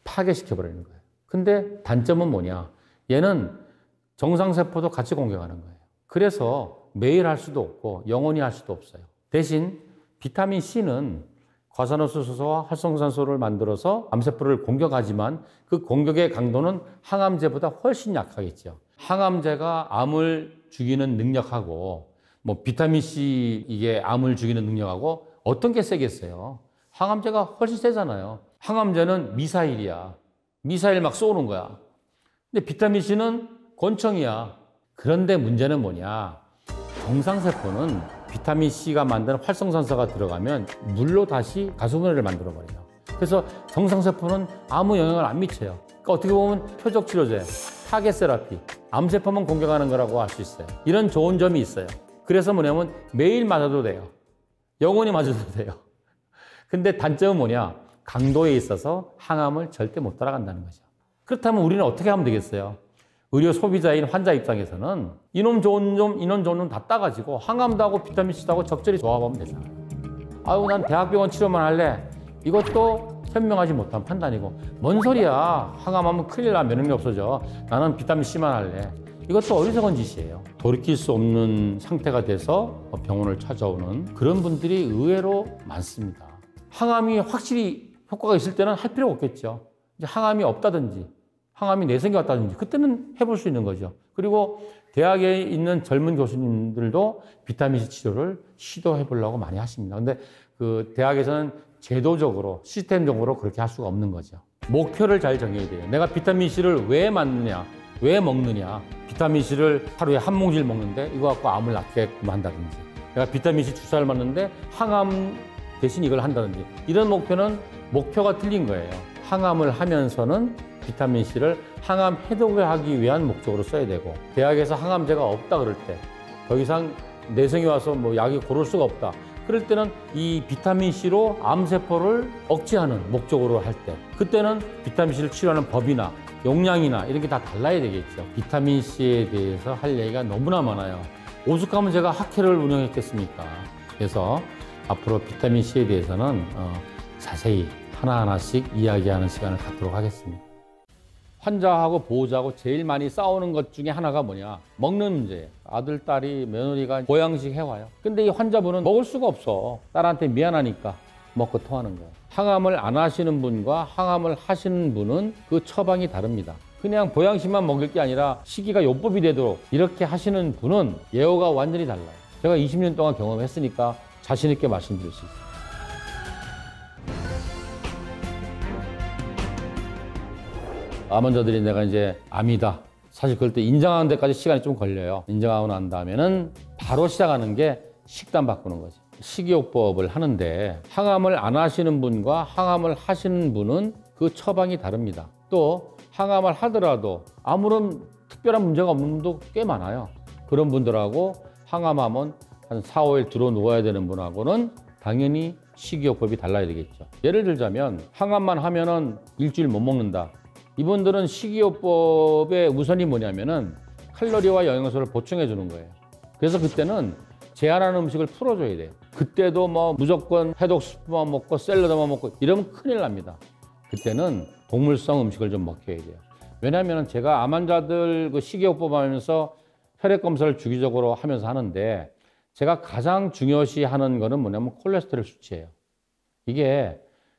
파괴시켜버리는 거예요. 근데 단점은 뭐냐? 얘는 정상세포도 같이 공격하는 거예요. 그래서 매일 할 수도 없고 영원히 할 수도 없어요. 대신 비타민C는 과산화수소와 활성산소를 만들어서 암세포를 공격하지만 그 공격의 강도는 항암제보다 훨씬 약하겠죠. 항암제가 암을 죽이는 능력하고 뭐 비타민C 이게 암을 죽이는 능력하고 어떤 게 세겠어요? 항암제가 훨씬 세잖아요. 항암제는 미사일이야. 미사일 막 쏘는 거야. 근데 비타민C는 권총이야. 그런데 문제는 뭐냐? 정상세포는 비타민C가 만드는 활성산소가 들어가면 물로 다시 가수분해를 만들어버려요. 그래서 정상세포는 아무 영향을 안 미쳐요. 그러니까 어떻게 보면 표적 치료제, 타겟 세라피, 암세포만 공격하는 거라고 할 수 있어요. 이런 좋은 점이 있어요. 그래서 뭐냐면 매일 맞아도 돼요. 영원히 맞아도 돼요. 근데 단점은 뭐냐? 강도에 있어서 항암을 절대 못 따라간다는 거죠. 그렇다면 우리는 어떻게 하면 되겠어요? 의료 소비자인 환자 입장에서는 이놈 좋은 놈, 이놈 좋은 놈 다 따가지고 항암도 하고 비타민C도 하고 적절히 조합하면 되잖아요. 아유, 난 대학병원 치료만 할래. 이것도 현명하지 못한 판단이고. 뭔 소리야. 항암하면 큰일 나. 면역력이 없어져. 나는 비타민C만 할래. 이것도 어리석은 짓이에요. 돌이킬 수 없는 상태가 돼서 병원을 찾아오는 그런 분들이 의외로 많습니다. 항암이 확실히 효과가 있을 때는 할 필요가 없겠죠. 이제 항암이 없다든지 항암이 내성이 왔다든지 그때는 해볼 수 있는 거죠. 그리고 대학에 있는 젊은 교수님들도 비타민C 치료를 시도해 보려고 많이 하십니다. 근데 그 대학에서는 제도적으로 시스템적으로 그렇게 할 수가 없는 거죠. 목표를 잘 정해야 돼요. 내가 비타민C를 왜 맞느냐, 왜 먹느냐. 비타민C를 하루에 한 뭉치를 먹는데 이거 갖고 암을 낫게끔 한다든지, 내가 비타민C 주사를 맞는데 항암 대신 이걸 한다든지, 이런 목표는 목표가 틀린 거예요. 항암을 하면서는 비타민C를 항암 해독을 하기 위한 목적으로 써야 되고, 대학에서 항암제가 없다 그럴 때, 더 이상 내성이 와서 뭐 약이 고를 수가 없다 그럴 때는 이 비타민C로 암세포를 억제하는 목적으로 할 때, 그때는 비타민C를 치료하는 법이나 용량이나 이런 게 다 달라야 되겠죠. 비타민C에 대해서 할 얘기가 너무나 많아요. 오죽하면 제가 학회를 운영했겠습니까? 그래서 앞으로 비타민C에 대해서는 자세히 하나하나씩 이야기하는 시간을 갖도록 하겠습니다. 환자하고 보호자하고 제일 많이 싸우는 것 중에 하나가 뭐냐? 먹는 문제예요. 아들, 딸이, 며느리가 보양식 해와요. 근데 이 환자분은 먹을 수가 없어. 딸한테 미안하니까 먹고 토하는 거예요. 항암을 안 하시는 분과 항암을 하시는 분은 그 처방이 다릅니다. 그냥 보양식만 먹을 게 아니라 식이가 요법이 되도록 이렇게 하시는 분은 예후가 완전히 달라요. 제가 20년 동안 경험했으니까 자신 있게 말씀드릴 수 있어요. 암 환자들이 내가 이제 암이다, 사실 그럴 때 인정하는 데까지 시간이 좀 걸려요. 인정하고 난 다음에는 바로 시작하는 게 식단 바꾸는 거지. 식이요법을 하는데 항암을 안 하시는 분과 항암을 하시는 분은 그 처방이 다릅니다. 또 항암을 하더라도 아무런 특별한 문제가 없는 분도 꽤 많아요. 그런 분들하고 항암하면 한 4, 5일 들어 누워야 되는 분하고는 당연히 식이요법이 달라야 되겠죠. 예를 들자면 항암만 하면은 일주일 못 먹는다. 이분들은 식이요법의 우선이 뭐냐면은 칼로리와 영양소를 보충해 주는 거예요. 그래서 그때는 제한하는 음식을 풀어줘야 돼요. 그때도 뭐 무조건 해독 스프만 먹고 샐러드만 먹고 이러면 큰일 납니다. 그때는 동물성 음식을 좀 먹혀야 돼요. 왜냐하면 제가 암 환자들 그 식이요법 하면서 혈액 검사를 주기적으로 하면서 하는데, 제가 가장 중요시 하는 거는 뭐냐면 콜레스테롤 수치예요. 이게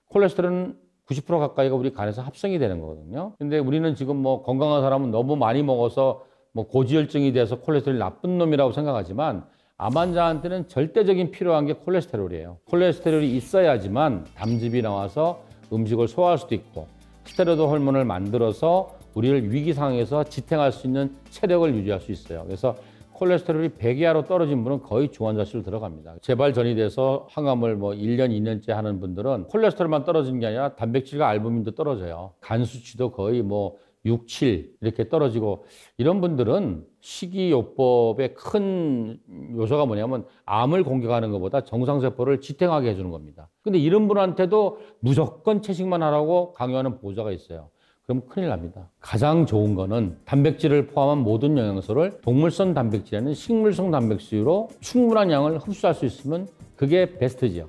콜레스테롤은 90% 가까이가 우리 간에서 합성이 되는 거거든요. 근데 우리는 지금 뭐 건강한 사람은 너무 많이 먹어서 뭐 고지혈증이 돼서 콜레스테롤이 나쁜 놈이라고 생각하지만, 암 환자한테는 절대적인 필요한 게 콜레스테롤이에요. 콜레스테롤이 있어야지만 담즙이 나와서 음식을 소화할 수도 있고, 스테로이드 호르몬을 만들어서 우리를 위기 상황에서 지탱할 수 있는 체력을 유지할 수 있어요. 그래서 콜레스테롤이 100 이하로 떨어진 분은 거의 중환자실로 들어갑니다. 재발 전이 돼서 항암을 뭐 1년, 2년째 하는 분들은 콜레스테롤만 떨어지는 게 아니라 단백질과 알부민도 떨어져요. 간 수치도 거의 뭐 6, 7 이렇게 떨어지고, 이런 분들은 식이요법의 큰 요소가 뭐냐면 암을 공격하는 것보다 정상세포를 지탱하게 해주는 겁니다. 근데 이런 분한테도 무조건 채식만 하라고 강요하는 보호자가 있어요. 그럼 큰일 납니다. 가장 좋은 거는 단백질을 포함한 모든 영양소를 동물성 단백질에는 식물성 단백질로 충분한 양을 흡수할 수 있으면 그게 베스트죠.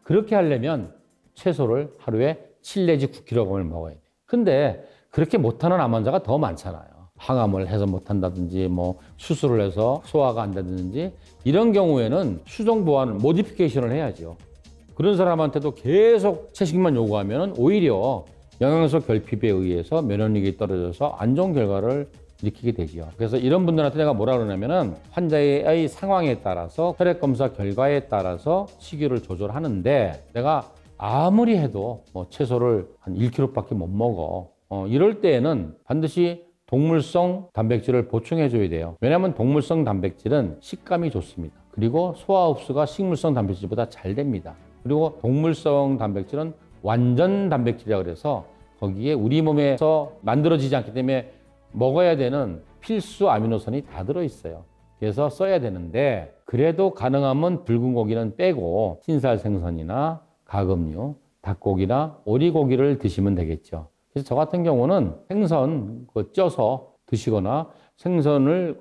그렇게 하려면 채소를 하루에 7 내지 9kg을 먹어야 돼요. 근데 그렇게 못하는 암 환자가 더 많잖아요. 항암을 해서 못한다든지 뭐 수술을 해서 소화가 안 된다든지, 이런 경우에는 수정 보완을 모디피케이션을 해야죠. 그런 사람한테도 계속 채식만 요구하면 오히려 영양소 결핍에 의해서 면역력이 떨어져서 안 좋은 결과를 일으키게 되죠. 그래서 이런 분들한테 내가 뭐라 그러냐면은 환자의 상황에 따라서 혈액 검사 결과에 따라서 식이를 조절하는데, 내가 아무리 해도 뭐 채소를 한 1kg밖에 못 먹어. 이럴 때에는 반드시 동물성 단백질을 보충해 줘야 돼요. 왜냐하면 동물성 단백질은 식감이 좋습니다. 그리고 소화 흡수가 식물성 단백질보다 잘 됩니다. 그리고 동물성 단백질은 완전 단백질이라고 그래서 거기에 우리 몸에서 만들어지지 않기 때문에 먹어야 되는 필수 아미노산이 다 들어있어요. 그래서 써야 되는데, 그래도 가능하면 붉은 고기는 빼고 흰살 생선이나 가금류, 닭고기나 오리고기를 드시면 되겠죠. 그래서 저 같은 경우는 생선 쪄서 드시거나 생선을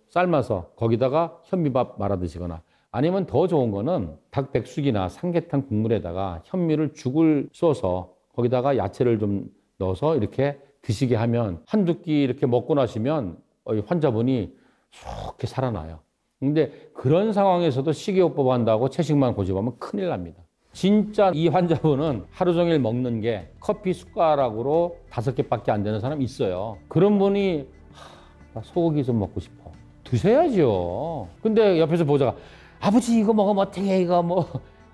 삶아서 거기다가 현미밥 말아 드시거나, 아니면 더 좋은 거는 닭 백숙이나 삼계탕 국물에다가 현미를 죽을 쏘서 거기다가 야채를 좀 넣어서 이렇게 드시게 하면 한두 끼 이렇게 먹고 나시면 환자분이 좋게 살아나요. 근데 그런 상황에서도 식이요법 한다고 채식만 고집하면 큰일 납니다. 진짜 이 환자분은 하루 종일 먹는 게 커피 숟가락으로 5개밖에 안 되는 사람이 있어요. 그런 분이 나 소고기 좀 먹고 싶어. 드셔야죠. 근데 옆에서 보호자가 아버지 이거 먹으면 어떻게 해 이거 뭐,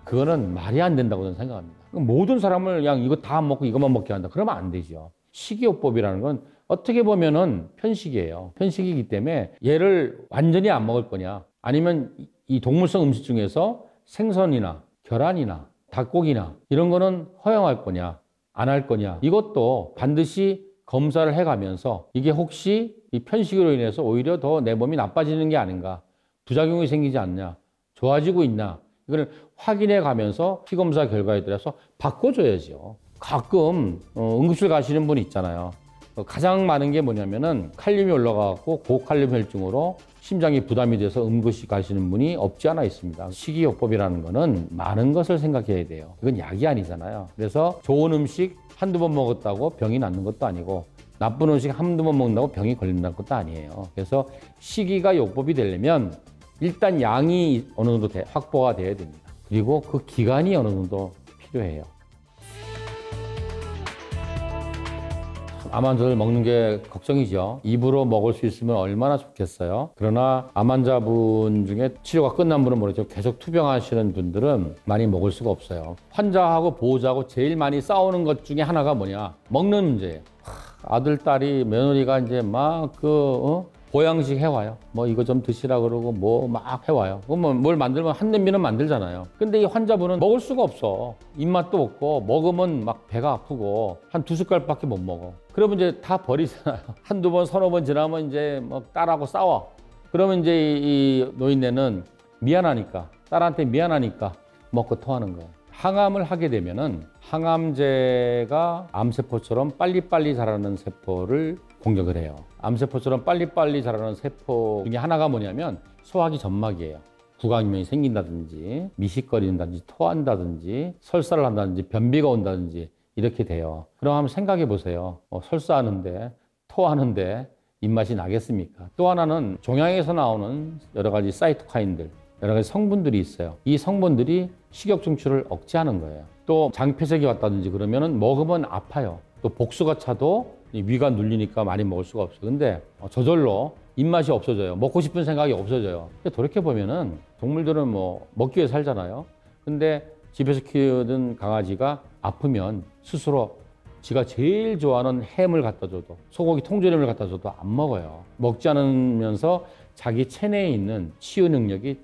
그거는 말이 안 된다고 저는 생각합니다. 모든 사람을 그냥 이거 다 안 먹고 이것만 먹게 한다. 그러면 안 되죠. 식이요법이라는 건 어떻게 보면은 편식이에요. 편식이기 때문에 얘를 완전히 안 먹을 거냐, 아니면 이 동물성 음식 중에서 생선이나 계란이나 닭고기나 이런 거는 허용할 거냐, 안 할 거냐, 이것도 반드시 검사를 해가면서 이게 혹시 이 편식으로 인해서 오히려 더 내 몸이 나빠지는 게 아닌가, 부작용이 생기지 않냐, 좋아지고 있나, 이걸 확인해 가면서 피검사 결과에 따라서 바꿔줘야죠. 가끔 응급실 가시는 분이 있잖아요. 가장 많은 게 뭐냐면은 칼륨이 올라가고 고칼륨 혈증으로 심장이 부담이 돼서 응급실 가시는 분이 없지 않아 있습니다. 식이요법이라는 거는 많은 것을 생각해야 돼요. 이건 약이 아니잖아요. 그래서 좋은 음식 한두 번 먹었다고 병이 낫는 것도 아니고, 나쁜 음식 한두 번 먹는다고 병이 걸린다는 것도 아니에요. 그래서 식이가 요법이 되려면 일단 양이 어느 정도 확보가 돼야 됩니다. 그리고 그 기간이 어느 정도 필요해요. 암 환자들 먹는 게 걱정이죠. 입으로 먹을 수 있으면 얼마나 좋겠어요. 그러나 암 환자분 중에 치료가 끝난 분은 모르겠지만 계속 투병하시는 분들은 많이 먹을 수가 없어요. 환자하고 보호자하고 제일 많이 싸우는 것 중에 하나가 뭐냐? 먹는 문제예요. 아들, 딸이, 며느리가 이제 막 보양식 해와요. 뭐 이거 좀 드시라 그러고 뭐 막 해와요. 그러면 뭘 만들면 한 냄비는 만들잖아요. 근데 이 환자분은 먹을 수가 없어. 입맛도 없고, 먹으면 막 배가 아프고 한 2숟갈밖에 못 먹어. 그러면 이제 다 버리잖아요. 한두 번, 서너 번 지나면 이제 뭐 딸하고 싸워. 그러면 이제 이 노인네는 미안하니까, 딸한테 미안하니까 먹고 토하는 거예요. 항암을 하게 되면은 항암제가 암세포처럼 빨리빨리 자라는 세포를 공격을 해요. 암세포처럼 빨리빨리 자라는 세포 중에 하나가 뭐냐면 소화기 점막이에요. 구강염이 생긴다든지, 미식거린다든지, 토한다든지, 설사를 한다든지, 변비가 온다든지 이렇게 돼요. 그럼 한번 생각해 보세요. 설사하는데, 토하는데 입맛이 나겠습니까? 또 하나는 종양에서 나오는 여러 가지 사이토카인들, 여러 가지 성분들이 있어요. 이 성분들이 식욕 증출을 억제하는 거예요. 또 장폐색이 왔다든지 그러면은 먹으면 아파요. 또 복수가 차도 위가 눌리니까 많이 먹을 수가 없어요. 근데 저절로 입맛이 없어져요. 먹고 싶은 생각이 없어져요. 돌이켜보면은 동물들은 뭐 먹기 위해 살잖아요. 근데 집에서 키우던 강아지가 아프면 스스로 지가 제일 좋아하는 햄을 갖다 줘도, 소고기 통조림을 갖다 줘도 안 먹어요. 먹지 않으면서 자기 체내에 있는 치유 능력이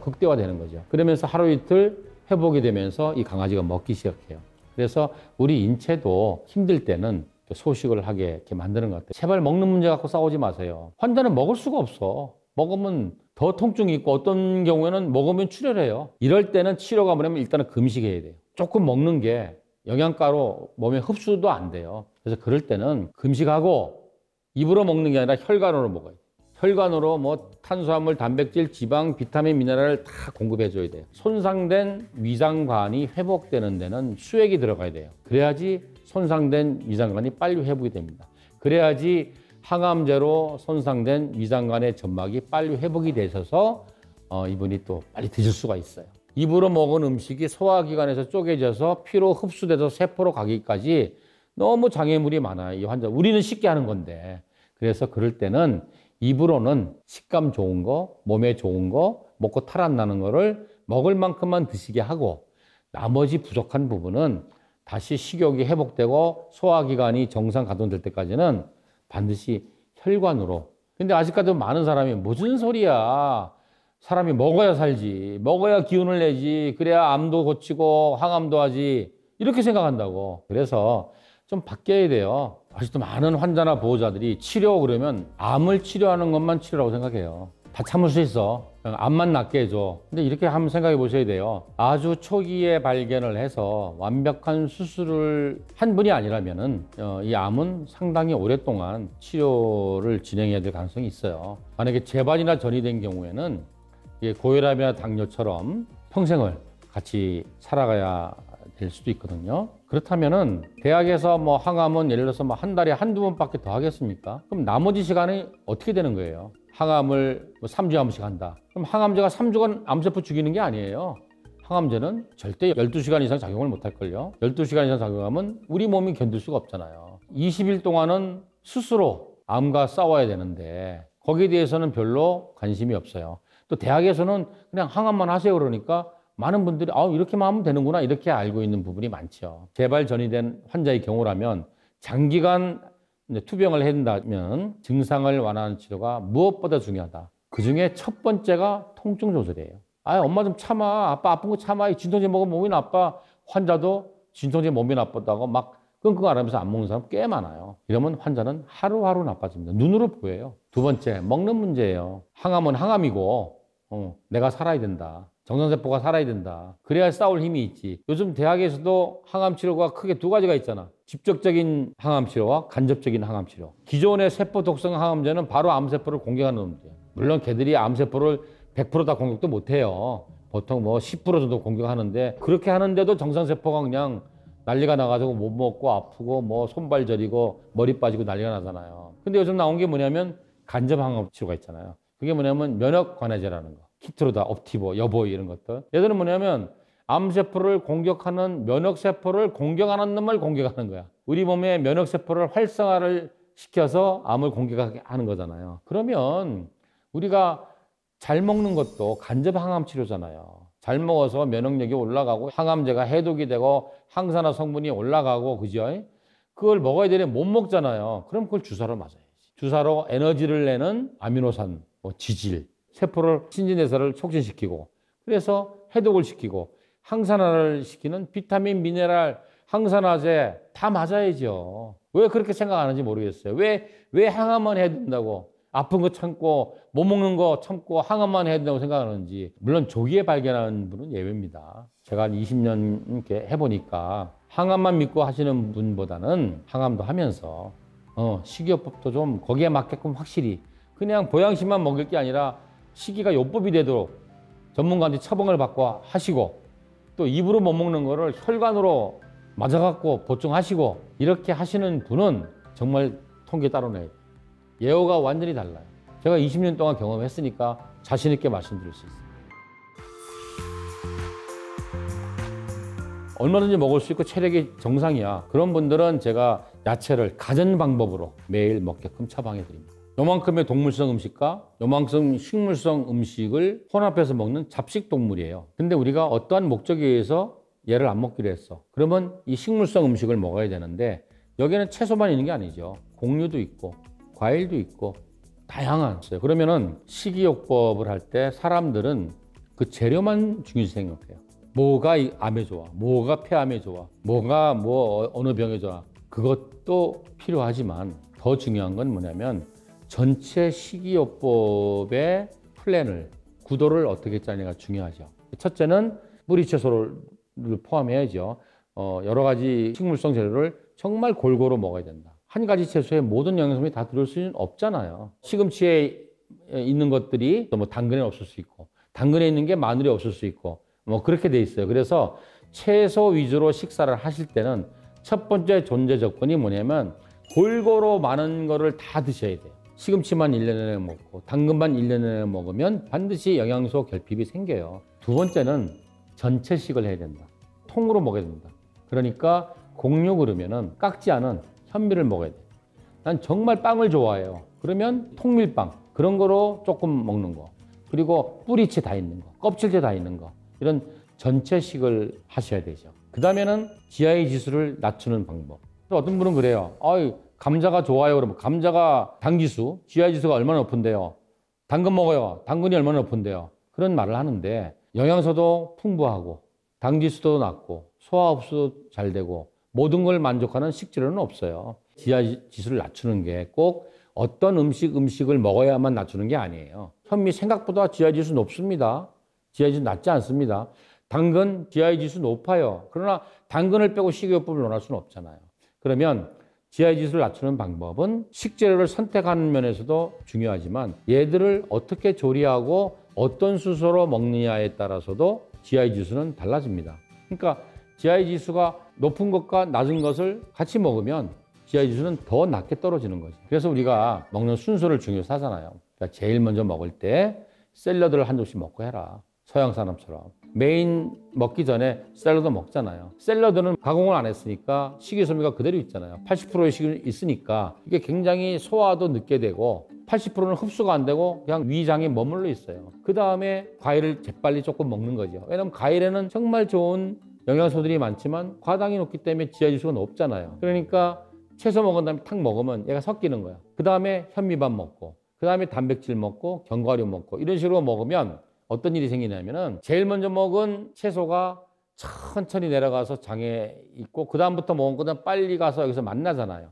극대화되는 거죠. 그러면서 하루 이틀 회복이 되면서 이 강아지가 먹기 시작해요. 그래서 우리 인체도 힘들 때는 소식을 하게 이렇게 만드는 것 같아요. 제발 먹는 문제 갖고 싸우지 마세요. 환자는 먹을 수가 없어. 먹으면 더 통증이 있고, 어떤 경우에는 먹으면 출혈해요. 이럴 때는 치료가 뭐냐면 일단은 금식해야 돼요. 조금 먹는 게 영양가로 몸에 흡수도 안 돼요. 그래서 그럴 때는 금식하고, 입으로 먹는 게 아니라 혈관으로 먹어요. 혈관으로 뭐 탄수화물, 단백질, 지방, 비타민, 미네랄을 다 공급해 줘야 돼요. 손상된 위장관이 회복되는 데는 수액이 들어가야 돼요. 그래야지 손상된 위장관이 빨리 회복이 됩니다. 그래야지 항암제로 손상된 위장관의 점막이 빨리 회복이 되셔서 이분이 또 빨리 드실 수가 있어요. 입으로 먹은 음식이 소화기관에서 쪼개져서 피로 흡수돼서 세포로 가기까지 너무 장애물이 많아요, 이 환자. 우리는 쉽게 하는 건데. 그래서 그럴 때는 입으로는 식감 좋은 거, 몸에 좋은 거, 먹고 탈 안 나는 거를 먹을 만큼만 드시게 하고, 나머지 부족한 부분은 다시 식욕이 회복되고 소화기관이 정상 가동될 때까지는 반드시 혈관으로. 근데 아직까지도 많은 사람이 무슨 소리야, 사람이 먹어야 살지, 먹어야 기운을 내지, 그래야 암도 고치고 항암도 하지, 이렇게 생각한다고. 그래서 좀 바뀌어야 돼요. 아직도 많은 환자나 보호자들이 치료 그러면 암을 치료하는 것만 치료라고 생각해요. 다 참을 수 있어. 암만 낫게 해줘. 근데 이렇게 한번 생각해 보셔야 돼요. 아주 초기에 발견을 해서 완벽한 수술을 한 분이 아니라면은 이 암은 상당히 오랫동안 치료를 진행해야 될 가능성이 있어요. 만약에 재발이나 전이 된 경우에는 고혈압이나 당뇨처럼 평생을 같이 살아가야 될 수도 있거든요. 그렇다면은 대학에서 뭐 항암은 예를 들어서 뭐 한 달에 한두 번밖에 더 하겠습니까? 그럼 나머지 시간이 어떻게 되는 거예요? 항암을 뭐 3주에 한 번씩 한다. 그럼 항암제가 3주간 암세포 죽이는 게 아니에요. 항암제는 절대 12시간 이상 작용을 못 할걸요. 12시간 이상 작용하면 우리 몸이 견딜 수가 없잖아요. 20일 동안은 스스로 암과 싸워야 되는데 거기에 대해서는 별로 관심이 없어요. 또 대학에서는 그냥 항암만 하세요 그러니까 많은 분들이 이렇게만 하면 되는구나 이렇게 알고 있는 부분이 많죠. 재발 전이된 환자의 경우라면 장기간 투병을 한다면 증상을 완화하는 치료가 무엇보다 중요하다. 그중에 첫 번째가 통증 조절이에요. 엄마 좀 참아. 아빠 아픈 거 참아. 진통제 먹으면 몸이 나빠. 환자도 진통제 몸이 나쁘다고 막 끙끙 앓으면서 안 먹는 사람 꽤 많아요. 이러면 환자는 하루하루 나빠집니다. 눈으로 보여요. 두 번째, 먹는 문제예요. 항암은 항암이고 내가 살아야 된다. 정상세포가 살아야 된다. 그래야 싸울 힘이 있지. 요즘 대학에서도 항암 치료가 크게 두 가지가 있잖아. 직접적인 항암 치료와 간접적인 항암 치료. 기존의 세포 독성 항암제는 바로 암세포를 공격하는 놈들이에요. 물론 걔들이 암세포를 100% 다 공격도 못해요. 보통 10% 정도 공격하는데 그렇게 하는데도 정상세포가 그냥 난리가 나가지고 못 먹고 아프고 손발 저리고 머리 빠지고 난리가 나잖아요. 근데 요즘 나온 게 뭐냐면 간접 항암 치료가 있잖아요. 그게 뭐냐면 면역 관해제라는 거. 키트로다, 옵티보, 여보 이런 것들. 얘들은 뭐냐면 암세포를 공격하는 면역세포를 공격하는 놈을 공격하는 거야. 우리 몸의 면역세포를 활성화를 시켜서 암을 공격하게 하는 거잖아요. 그러면 우리가 잘 먹는 것도 간접 항암 치료잖아요. 잘 먹어서 면역력이 올라가고 항암제가 해독이 되고 항산화 성분이 올라가고 그죠? 그걸 먹어야 되는데 못 먹잖아요. 그럼 그걸 주사로 맞아야지. 주사로 에너지를 내는 아미노산, 지질, 세포를 신진대사를 촉진시키고 그래서 해독을 시키고 항산화를 시키는 비타민, 미네랄, 항산화제 다 맞아야죠. 왜 그렇게 생각 안 하는지 모르겠어요. 왜 항암만 해야 된다고 아픈 거 참고 못 먹는 거 참고 항암만 해야 된다고 생각하는지. 물론 조기에 발견하는 분은 예외입니다. 제가 한 20년 이렇게 해보니까 항암만 믿고 하시는 분보다는 항암도 하면서 식이요법도 좀 거기에 맞게끔 확실히 그냥 보양식만 먹을 게 아니라 식이가 요법이 되도록 전문가한테 처방을 받고 하시고 또 입으로 못 먹는 거를 혈관으로 맞아갖고 보충하시고 이렇게 하시는 분은 정말 통계 따로 내요. 예후가 완전히 달라요. 제가 20년 동안 경험했으니까 자신 있게 말씀드릴 수 있습니다. 얼마든지 먹을 수 있고 체력이 정상이야. 그런 분들은 제가 야채를 가전 방법으로 매일 먹게끔 처방해 드립니다. 요만큼의 동물성 음식과 요만큼 식물성 음식을 혼합해서 먹는 잡식 동물이에요. 근데 우리가 어떠한 목적에 의해서 얘를 안 먹기로 했어. 그러면 이 식물성 음식을 먹어야 되는데 여기는 채소만 있는 게 아니죠. 곡류도 있고 과일도 있고 다양한 있어요. 그러면은 식이요법을 할 때 사람들은 그 재료만 중요시 생각해요. 뭐가 암에 좋아, 뭐가 폐암에 좋아, 뭐가 어느 병에 좋아. 그것도 필요하지만 더 중요한 건 뭐냐면 전체 식이요법의 플랜을, 구도를 어떻게 짜느냐가 중요하죠. 첫째는 뿌리 채소를 포함해야죠. 여러 가지 식물성 재료를 정말 골고루 먹어야 된다. 한 가지 채소에 모든 영양성이 다 들을 수는 없잖아요. 시금치에 있는 것들이 당근에 없을 수 있고, 당근에 있는 게 마늘에 없을 수 있고, 그렇게 돼 있어요. 그래서 채소 위주로 식사를 하실 때는 첫 번째 존재 조건이 뭐냐면 골고루 많은 거를 다 드셔야 돼요. 시금치만 1년 내내 먹고 당근만 1년 내내 먹으면 반드시 영양소 결핍이 생겨요. 두 번째는 전체식을 해야 된다. 통으로 먹어야 된다. 그러니까 곡류 그러면은 깎지 않은 현미를 먹어야 돼. 난 정말 빵을 좋아해요. 그러면 통밀빵 그런 거로 조금 먹는 거. 그리고 뿌리채 다 있는 거, 껍질째 다 있는 거. 이런 전체식을 하셔야 되죠. 그 다음에는 GI 지수를 낮추는 방법. 또 어떤 분은 그래요. 감자가 좋아요. 그러면 감자가 당지수, GI 지수가 얼마나 높은데요? 당근 먹어요. 당근이 얼마나 높은데요? 그런 말을 하는데 영양소도 풍부하고 당지수도 낮고 소화 흡수도 잘 되고 모든 걸 만족하는 식재료는 없어요. GI 지수를 낮추는 게 꼭 어떤 음식을 먹어야만 낮추는 게 아니에요. 현미 생각보다 GI 지수 높습니다. GI 지수 낮지 않습니다. 당근 GI 지수 높아요. 그러나 당근을 빼고 식이요법을 논할 수는 없잖아요. 그러면 GI 지수를 낮추는 방법은 식재료를 선택하는 면에서도 중요하지만 얘들을 어떻게 조리하고 어떤 순서로 먹느냐에 따라서도 GI 지수는 달라집니다. 그러니까 GI 지수가 높은 것과 낮은 것을 같이 먹으면 GI 지수는 더 낮게 떨어지는 거죠. 그래서 우리가 먹는 순서를 중요시 하잖아요. 그러니까 제일 먼저 먹을 때 샐러드를 한 접시 먹고 해라. 서양 사람처럼. 메인 먹기 전에 샐러드 먹잖아요. 샐러드는 가공을 안 했으니까 식이섬유가 그대로 있잖아요. 80%의 식이 있으니까 이게 굉장히 소화도 늦게 되고 80%는 흡수가 안 되고 그냥 위장에 머물러 있어요. 그 다음에 과일을 재빨리 조금 먹는 거죠. 왜냐하면 과일에는 정말 좋은 영양소들이 많지만 과당이 높기 때문에 지하지수가 높잖아요. 그러니까 채소 먹은 다음에 탁 먹으면 얘가 섞이는 거야. 그 다음에 현미밥 먹고, 그 다음에 단백질 먹고, 견과류 먹고, 이런 식으로 먹으면 어떤 일이 생기냐면은 제일 먼저 먹은 채소가 천천히 내려가서 장에 있고, 그 다음부터 먹은 거는 빨리 가서 여기서 만나잖아요.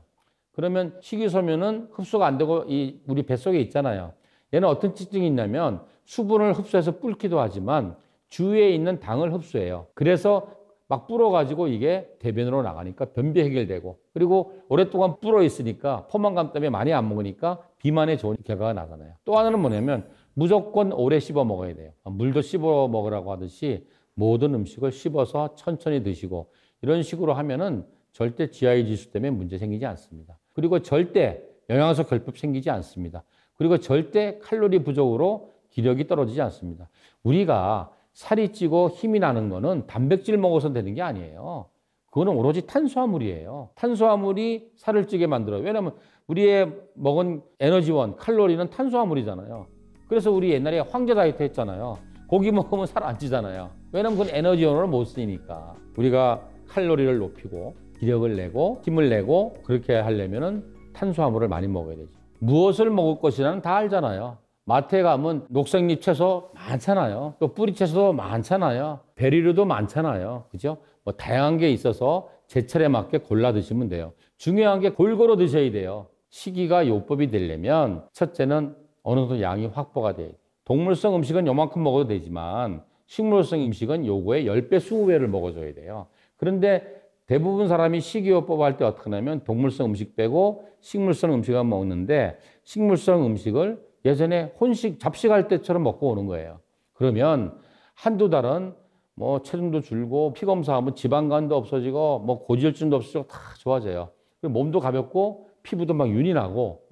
그러면 식이섬유는 흡수가 안 되고 우리 뱃속에 있잖아요. 얘는 어떤 특징이 있냐면 수분을 흡수해서 불기도 하지만 주위에 있는 당을 흡수해요. 그래서 막 불어가지고 이게 대변으로 나가니까 변비 해결되고, 그리고 오랫동안 불어 있으니까 포만감 때문에 많이 안 먹으니까 비만에 좋은 결과가 나잖아요. 또 하나는 뭐냐면 무조건 오래 씹어 먹어야 돼요. 물도 씹어 먹으라고 하듯이 모든 음식을 씹어서 천천히 드시고, 이런 식으로 하면은 절대 GI 지수 때문에 문제 생기지 않습니다. 그리고 절대 영양소 결핍 생기지 않습니다. 그리고 절대 칼로리 부족으로 기력이 떨어지지 않습니다. 우리가 살이 찌고 힘이 나는 거는 단백질 먹어서 되는 게 아니에요. 그거는 오로지 탄수화물이에요. 탄수화물이 살을 찌게 만들어요. 왜냐하면 우리의 먹은 에너지원, 칼로리는 탄수화물이잖아요. 그래서 우리 옛날에 황제 다이어트 했잖아요. 고기 먹으면 살 안 찌잖아요. 왜냐하면 그건 에너지원으로 못 쓰니까. 우리가 칼로리를 높이고 기력을 내고 힘을 내고 그렇게 하려면은 탄수화물을 많이 먹어야 되죠. 무엇을 먹을 것이라는 다 알잖아요. 마트에 가면 녹색잎 채소 많잖아요. 또 뿌리 채소도 많잖아요. 베리류도 많잖아요. 그죠? 뭐 다양한 게 있어서 제철에 맞게 골라 드시면 돼요. 중요한 게 골고루 드셔야 돼요. 시기가 요법이 되려면 첫째는 어느 정도 양이 확보가 돼야 돼요. 동물성 음식은 요만큼 먹어도 되지만 식물성 음식은 요거의 10배, 20배를 먹어줘야 돼요. 그런데 대부분 사람이 식이요법 할 때 어떻게 하냐면 동물성 음식 빼고 식물성 음식을 먹는데, 식물성 음식을 예전에 혼식, 잡식할 때처럼 먹고 오는 거예요. 그러면 한두 달은 뭐 체중도 줄고 피검사하면 지방간도 없어지고 뭐 고지혈증도 없어지고 다 좋아져요. 그리고 몸도 가볍고 피부도 막 윤이 나고,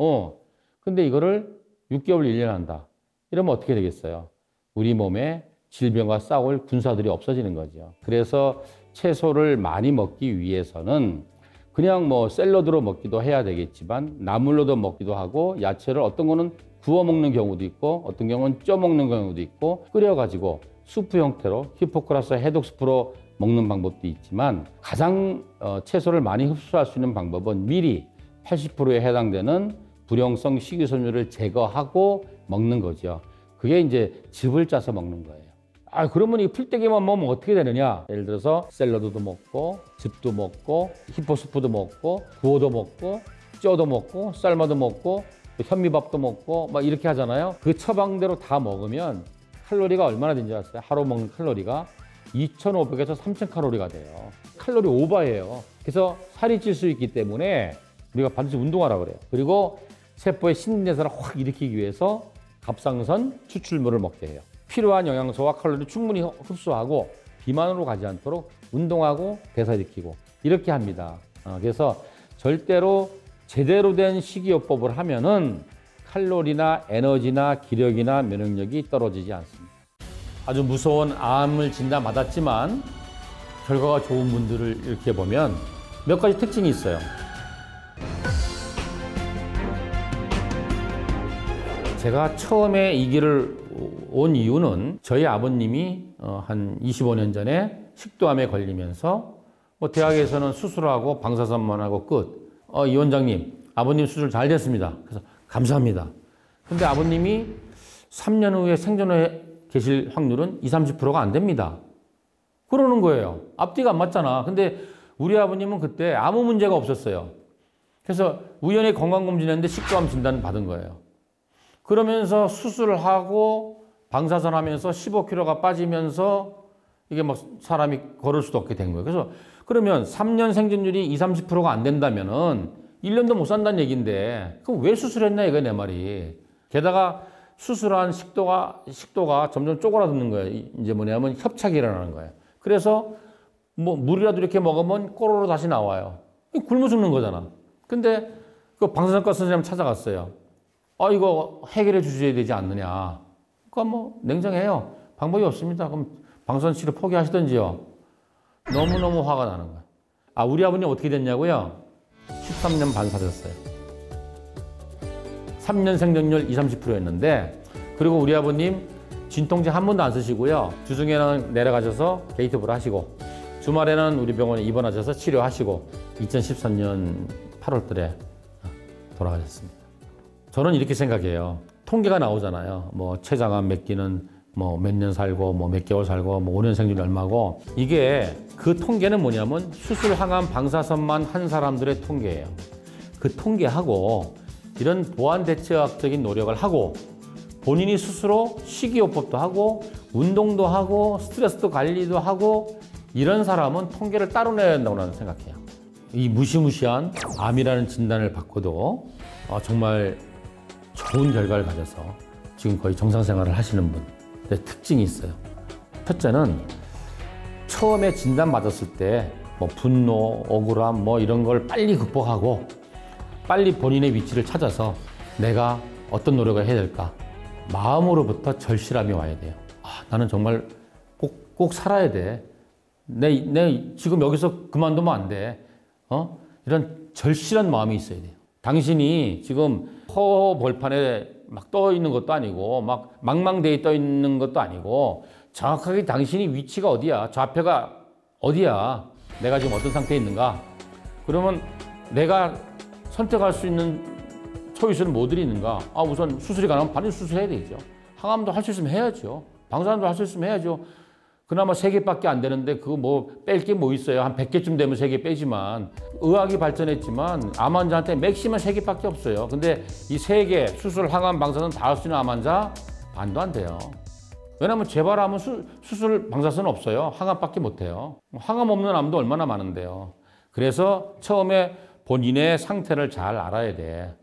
근데 이거를 6개월, 1년 한다. 이러면 어떻게 되겠어요? 우리 몸에 질병과 싸울 군사들이 없어지는 거죠. 그래서 채소를 많이 먹기 위해서는 그냥 뭐 샐러드로 먹기도 해야 되겠지만 나물로도 먹기도 하고, 야채를 어떤 거는 구워 먹는 경우도 있고 어떤 경우는 쪄 먹는 경우도 있고, 끓여가지고 수프 형태로 히포크라스 해독 수프로 먹는 방법도 있지만, 가장 채소를 많이 흡수할 수 있는 방법은 미리 80%에 해당되는 불용성 식이섬유를 제거하고 먹는 거죠. 그게 이제 즙을 짜서 먹는 거예요. 그러면 이 풀떼기만 먹으면 어떻게 되느냐? 예를 들어서 샐러드도 먹고 즙도 먹고 히포스프도 먹고 구워도 먹고 쪄도 먹고 삶아도 먹고 현미밥도 먹고 막 이렇게 하잖아요. 그 처방대로 다 먹으면 칼로리가 얼마나 되는지 아세요? 하루 먹는 칼로리가 2,500에서 3,000칼로리가 돼요. 칼로리 오버예요. 그래서 살이 찔 수 있기 때문에 우리가 반드시 운동하라고 그래요. 그리고 세포의 신진대사를 확 일으키기 위해서 갑상선 추출물을 먹게 해요. 필요한 영양소와 칼로리를 충분히 흡수하고 비만으로 가지 않도록 운동하고 대사시키고 이렇게 합니다. 그래서 절대로 제대로 된 식이요법을 하면은 칼로리나 에너지나 기력이나 면역력이 떨어지지 않습니다. 아주 무서운 암을 진단받았지만 결과가 좋은 분들을 이렇게 보면 몇 가지 특징이 있어요. 제가 처음에 이 길을 온 이유는 저희 아버님이 한 25년 전에 식도암에 걸리면서 뭐 대학에서는 수술하고 방사선만 하고 끝. 이 원장님, 아버님 수술 잘 됐습니다. 그래서 감사합니다. 근데 아버님이 3년 후에 생존해 계실 확률은 20, 30%가 안 됩니다. 그러는 거예요. 앞뒤가 안 맞잖아. 근데 우리 아버님은 그때 아무 문제가 없었어요. 그래서 우연히 건강검진했는데 식도암 진단 받은 거예요. 그러면서 수술을 하고 방사선 하면서 15kg가 빠지면서 이게 막 사람이 걸을 수도 없게 된 거예요. 그래서 그러면 3년 생존율이 20, 30%가 안 된다면은 1년도 못 산다는 얘기인데 그럼 왜 수술했냐 이거야 내 말이. 게다가 수술한 식도가 점점 쪼그라드는 거예요. 이제 뭐냐면 협착이 일어나는 거예요. 그래서 뭐 물이라도 이렇게 먹으면 꼬로로 다시 나와요. 굶어 죽는 거잖아. 근데 그 방사선과 선생님 찾아갔어요. 이거 해결해 주셔야 되지 않느냐. 그러니까 뭐 냉정해요. 방법이 없습니다. 그럼 방사선 치료 포기하시던지요. 너무너무 화가 나는 거야. 우리 아버님 어떻게 됐냐고요? 13년 반 사셨어요. 3년 생존율 20, 30%였는데 그리고 우리 아버님 진통제 한 번도 안 쓰시고요. 주중에는 내려가셔서 게이트볼 하시고 주말에는 우리 병원에 입원하셔서 치료하시고 2013년 8월 달에 돌아가셨습니다. 저는 이렇게 생각해요. 통계가 나오잖아요. 뭐 췌장암 몇 기는 뭐 몇 년 살고 뭐 몇 개월 살고 뭐 5년 생존 얼마고 이게 그 통계는 뭐냐면 수술 항암 방사선만 한 사람들의 통계예요. 그 통계하고 이런 보완 대체학적인 노력을 하고 본인이 스스로 식이요법도 하고 운동도 하고 스트레스도 관리도 하고 이런 사람은 통계를 따로 내야 된다고 나는 생각해요. 이 무시무시한 암이라는 진단을 받고도 정말 좋은 결과를 가져서 지금 거의 정상생활을 하시는 분의 특징이 있어요. 첫째는 처음에 진단받았을 때 뭐 분노, 억울함 뭐 이런 걸 빨리 극복하고 빨리 본인의 위치를 찾아서 내가 어떤 노력을 해야 될까 마음으로부터 절실함이 와야 돼요. 나는 정말 꼭 살아야 돼. 내 지금 여기서 그만두면 안 돼. 이런 절실한 마음이 있어야 돼요. 당신이 지금 허벌판에 막 떠 있는 것도 아니고 막 망망대해 떠 있는 것도 아니고 정확하게 당신이 위치가 어디야, 좌표가 어디야, 내가 지금 어떤 상태에 있는가. 그러면 내가 선택할 수 있는 초이스는 뭐들이 있는가. 우선 수술이 가능하면 반드시 수술해야 되죠. 항암도 할 수 있으면 해야죠. 방사선도 할 수 있으면 해야죠. 그나마 3개밖에 안 되는데 그거 뭐 뺄 게 뭐 있어요. 한 100개쯤 되면 3개 빼지만 의학이 발전했지만 암 환자한테 맥시멈 3개밖에 없어요. 근데 이 3개 수술, 항암, 방사선 다 할 수 있는 암 환자 반도 안 돼요. 왜냐하면 재발암은 수술, 방사선은 없어요. 항암밖에 못 해요. 항암 없는 암도 얼마나 많은데요. 그래서 처음에 본인의 상태를 잘 알아야 돼.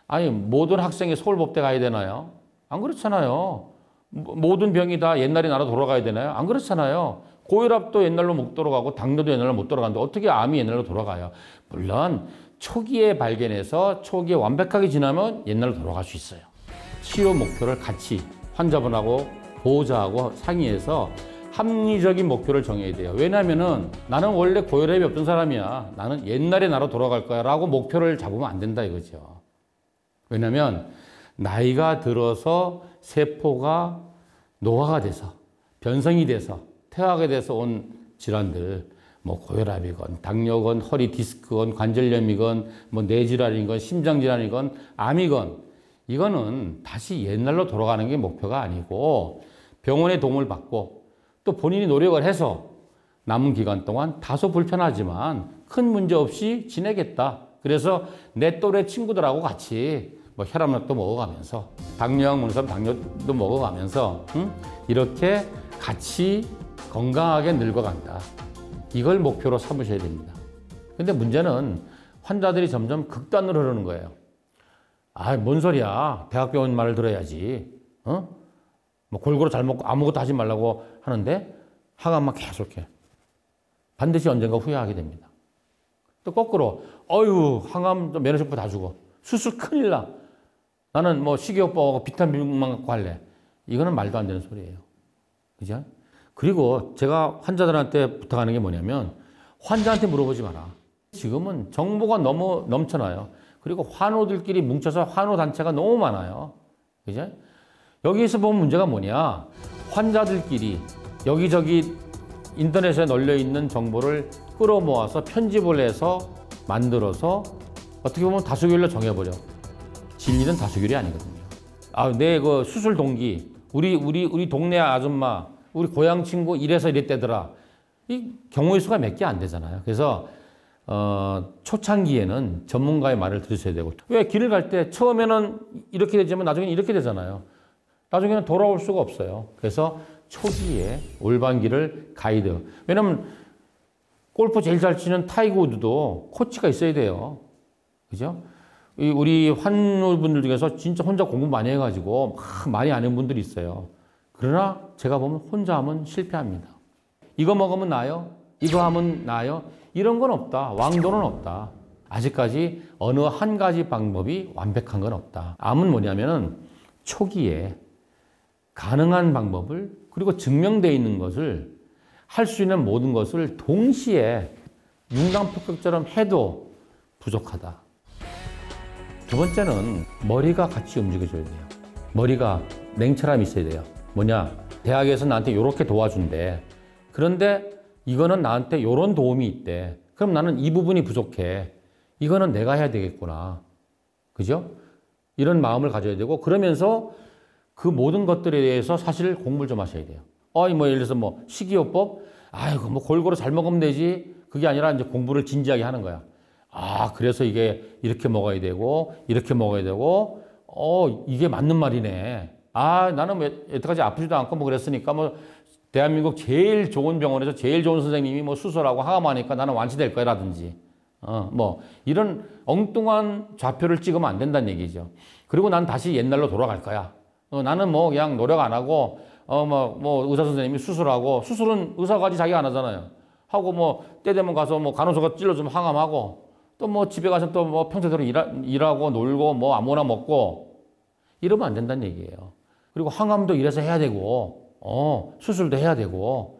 아니 모든 학생이 서울법대 가야 되나요? 안 그렇잖아요. 모든 병이 다 옛날에 나라 돌아가야 되나요? 안 그렇잖아요. 고혈압도 옛날로 못 돌아가고 당뇨도 옛날로 못 돌아가는데 어떻게 암이 옛날로 돌아가요? 물론 초기에 발견해서 초기에 완벽하게 지나면 옛날로 돌아갈 수 있어요. 치료 목표를 같이 환자분하고 보호자하고 상의해서 합리적인 목표를 정해야 돼요. 왜냐하면은 나는 원래 고혈압이 없던 사람이야. 나는 옛날에 나로 돌아갈 거야 라고 목표를 잡으면 안 된다 이거죠. 왜냐하면 나이가 들어서 세포가 노화가 돼서 변성이 돼서 퇴화가 돼서 온 질환들 뭐 고혈압이건 당뇨건 허리 디스크건 관절염이건 뭐 뇌질환이건 심장질환이건 암이건 이거는 다시 옛날로 돌아가는 게 목표가 아니고 병원의 도움을 받고 또 본인이 노력을 해서 남은 기간 동안 다소 불편하지만 큰 문제 없이 지내겠다. 그래서 내 또래 친구들하고 같이 뭐 혈압약도 먹어가면서 당뇨약 먹는 사람 당뇨도 먹어가면서 이렇게 같이 건강하게 늙어간다. 이걸 목표로 삼으셔야 됩니다. 근데 문제는 환자들이 점점 극단으로 흐르는 거예요. 뭔 소리야. 대학병원 말을 들어야지. 뭐 골고루 잘 먹고 아무것도 하지 말라고 하는데 항암만 계속해. 반드시 언젠가 후회하게 됩니다. 또 거꾸로 항암 면역세포 다 죽어. 수술 큰일 나. 나는 뭐 식이요법하고 비타민만 갖고 할래. 이거는 말도 안 되는 소리예요. 그죠? 그리고 제가 환자들한테 부탁하는 게 뭐냐면 환자한테 물어보지 마라. 지금은 정보가 너무 넘쳐나요. 그리고 환우들끼리 뭉쳐서 환우 단체가 너무 많아요. 그죠? 여기에서 보면 문제가 뭐냐. 환자들끼리 여기저기 인터넷에 널려 있는 정보를 끌어모아서 편집을 해서 만들어서 어떻게 보면 다수결로 정해버려. 진리는 다수결이 아니거든요. 내 그 수술 동기, 우리 동네 아줌마, 우리 고향 친구 이래서 이랬대더라. 이 경우의 수가 몇 개 안 되잖아요. 그래서 초창기에는 전문가의 말을 들으셔야 되고 왜 길을 갈 때 처음에는 이렇게 되지만 나중에는 이렇게 되잖아요. 나중에는 돌아올 수가 없어요. 그래서 초기에 올바른 길을 가이드. 왜냐면 골프 제일 잘 치는 타이거 우드도 코치가 있어야 돼요. 그죠? 우리 환우분들 중에서 진짜 혼자 공부 많이 해가지고 많이 아는 분들이 있어요. 그러나 제가 보면 혼자 하면 실패합니다. 이거 먹으면 나아요? 이거 하면 나아요? 이런 건 없다. 왕도는 없다. 아직까지 어느 한 가지 방법이 완벽한 건 없다. 암은 뭐냐면은 초기에 가능한 방법을 그리고 증명되어 있는 것을 할 수 있는 모든 것을 동시에 융당폭격처럼 해도 부족하다. 두 번째는 머리가 같이 움직여줘야 돼요. 머리가 냉철함이 있어야 돼요. 뭐냐? 대학에서 나한테 이렇게 도와준대. 그런데 이거는 나한테 이런 도움이 있대. 그럼 나는 이 부분이 부족해. 이거는 내가 해야 되겠구나. 그죠? 이런 마음을 가져야 되고, 그러면서 그 모든 것들에 대해서 사실 공부를 좀 하셔야 돼요. 예를 들어서 식이요법? 아이고, 골고루 잘 먹으면 되지. 그게 아니라 이제 공부를 진지하게 하는 거야. 그래서 이게 이렇게 먹어야 되고, 이렇게 먹어야 되고, 이게 맞는 말이네. 나는 여태까지 아프지도 않고 그랬으니까 대한민국 제일 좋은 병원에서 제일 좋은 선생님이 수술하고 항암하니까 나는 완치될 거라든지. 이런 엉뚱한 좌표를 찍으면 안 된다는 얘기죠. 그리고 난 다시 옛날로 돌아갈 거야. 나는 그냥 노력 안 하고, 의사 선생님이 수술하고, 수술은 의사가 가지 자기가 안 하잖아요. 하고 때 되면 가서 간호사가 찔러주면 항암하고, 또 집에 가서 또 평소대로 일하고 놀고 아무거나 먹고, 이러면 안 된다는 얘기예요. 그리고 항암도 이래서 해야 되고, 수술도 해야 되고,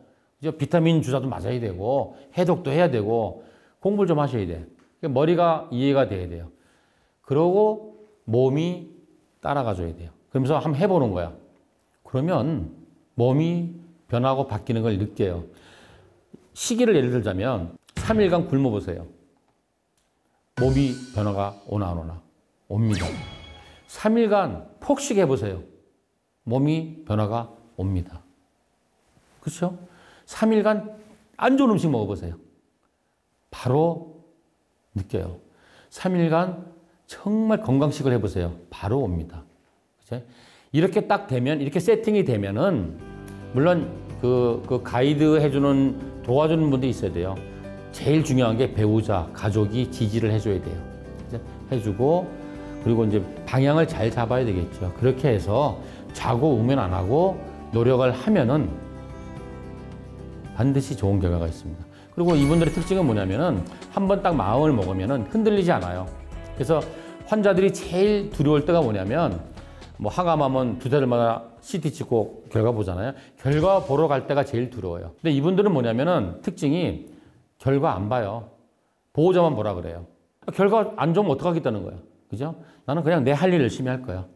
비타민 주사도 맞아야 되고, 해독도 해야 되고, 공부를 좀 하셔야 돼. 머리가 이해가 돼야 돼요. 그러고 몸이 따라가줘야 돼요. 그러면서 한번 해보는 거야. 그러면 몸이 변하고 바뀌는 걸 느껴요. 시기를 예를 들자면 3일간 굶어보세요. 몸이 변화가 오나 안 오나? 옵니다. 3일간 폭식해보세요. 몸이 변화가 옵니다. 그렇죠? 3일간 안 좋은 음식 먹어보세요. 바로 느껴요. 3일간 정말 건강식을 해보세요. 바로 옵니다. 그죠? 이렇게 딱 되면, 이렇게 세팅이 되면은, 물론 그 가이드 해주는, 도와주는 분도 있어야 돼요. 제일 중요한 게 배우자, 가족이 지지를 해줘야 돼요. 그죠? 해주고, 그리고 이제 방향을 잘 잡아야 되겠죠. 그렇게 해서 자고 우면 안 하고 노력을 하면은 반드시 좋은 결과가 있습니다. 그리고 이분들의 특징은 뭐냐면은 한번 딱 마음을 먹으면은 흔들리지 않아요. 그래서 환자들이 제일 두려울 때가 뭐냐면 항암하면 2달마다 CT 찍고 결과 보잖아요. 결과 보러 갈 때가 제일 두려워요. 근데 이분들은 뭐냐면은 특징이 결과 안 봐요. 보호자만 보라 그래요. 결과 안 좋으면 어떡하겠다는 거예요. 그죠? 나는 그냥 내 할 일 열심히 할 거야.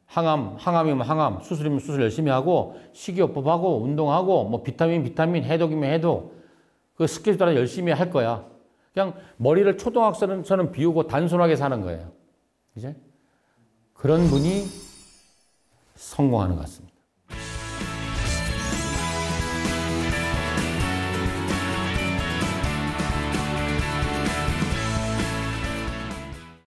항암이면 항암, 수술이면 수술 열심히 하고, 식이요법하고, 운동하고, 비타민, 해독이면 해독. 그 스케줄 따라 열심히 할 거야. 그냥 머리를 초등학생처럼 비우고 단순하게 사는 거예요. 그죠? 그런 분이 성공하는 것 같습니다.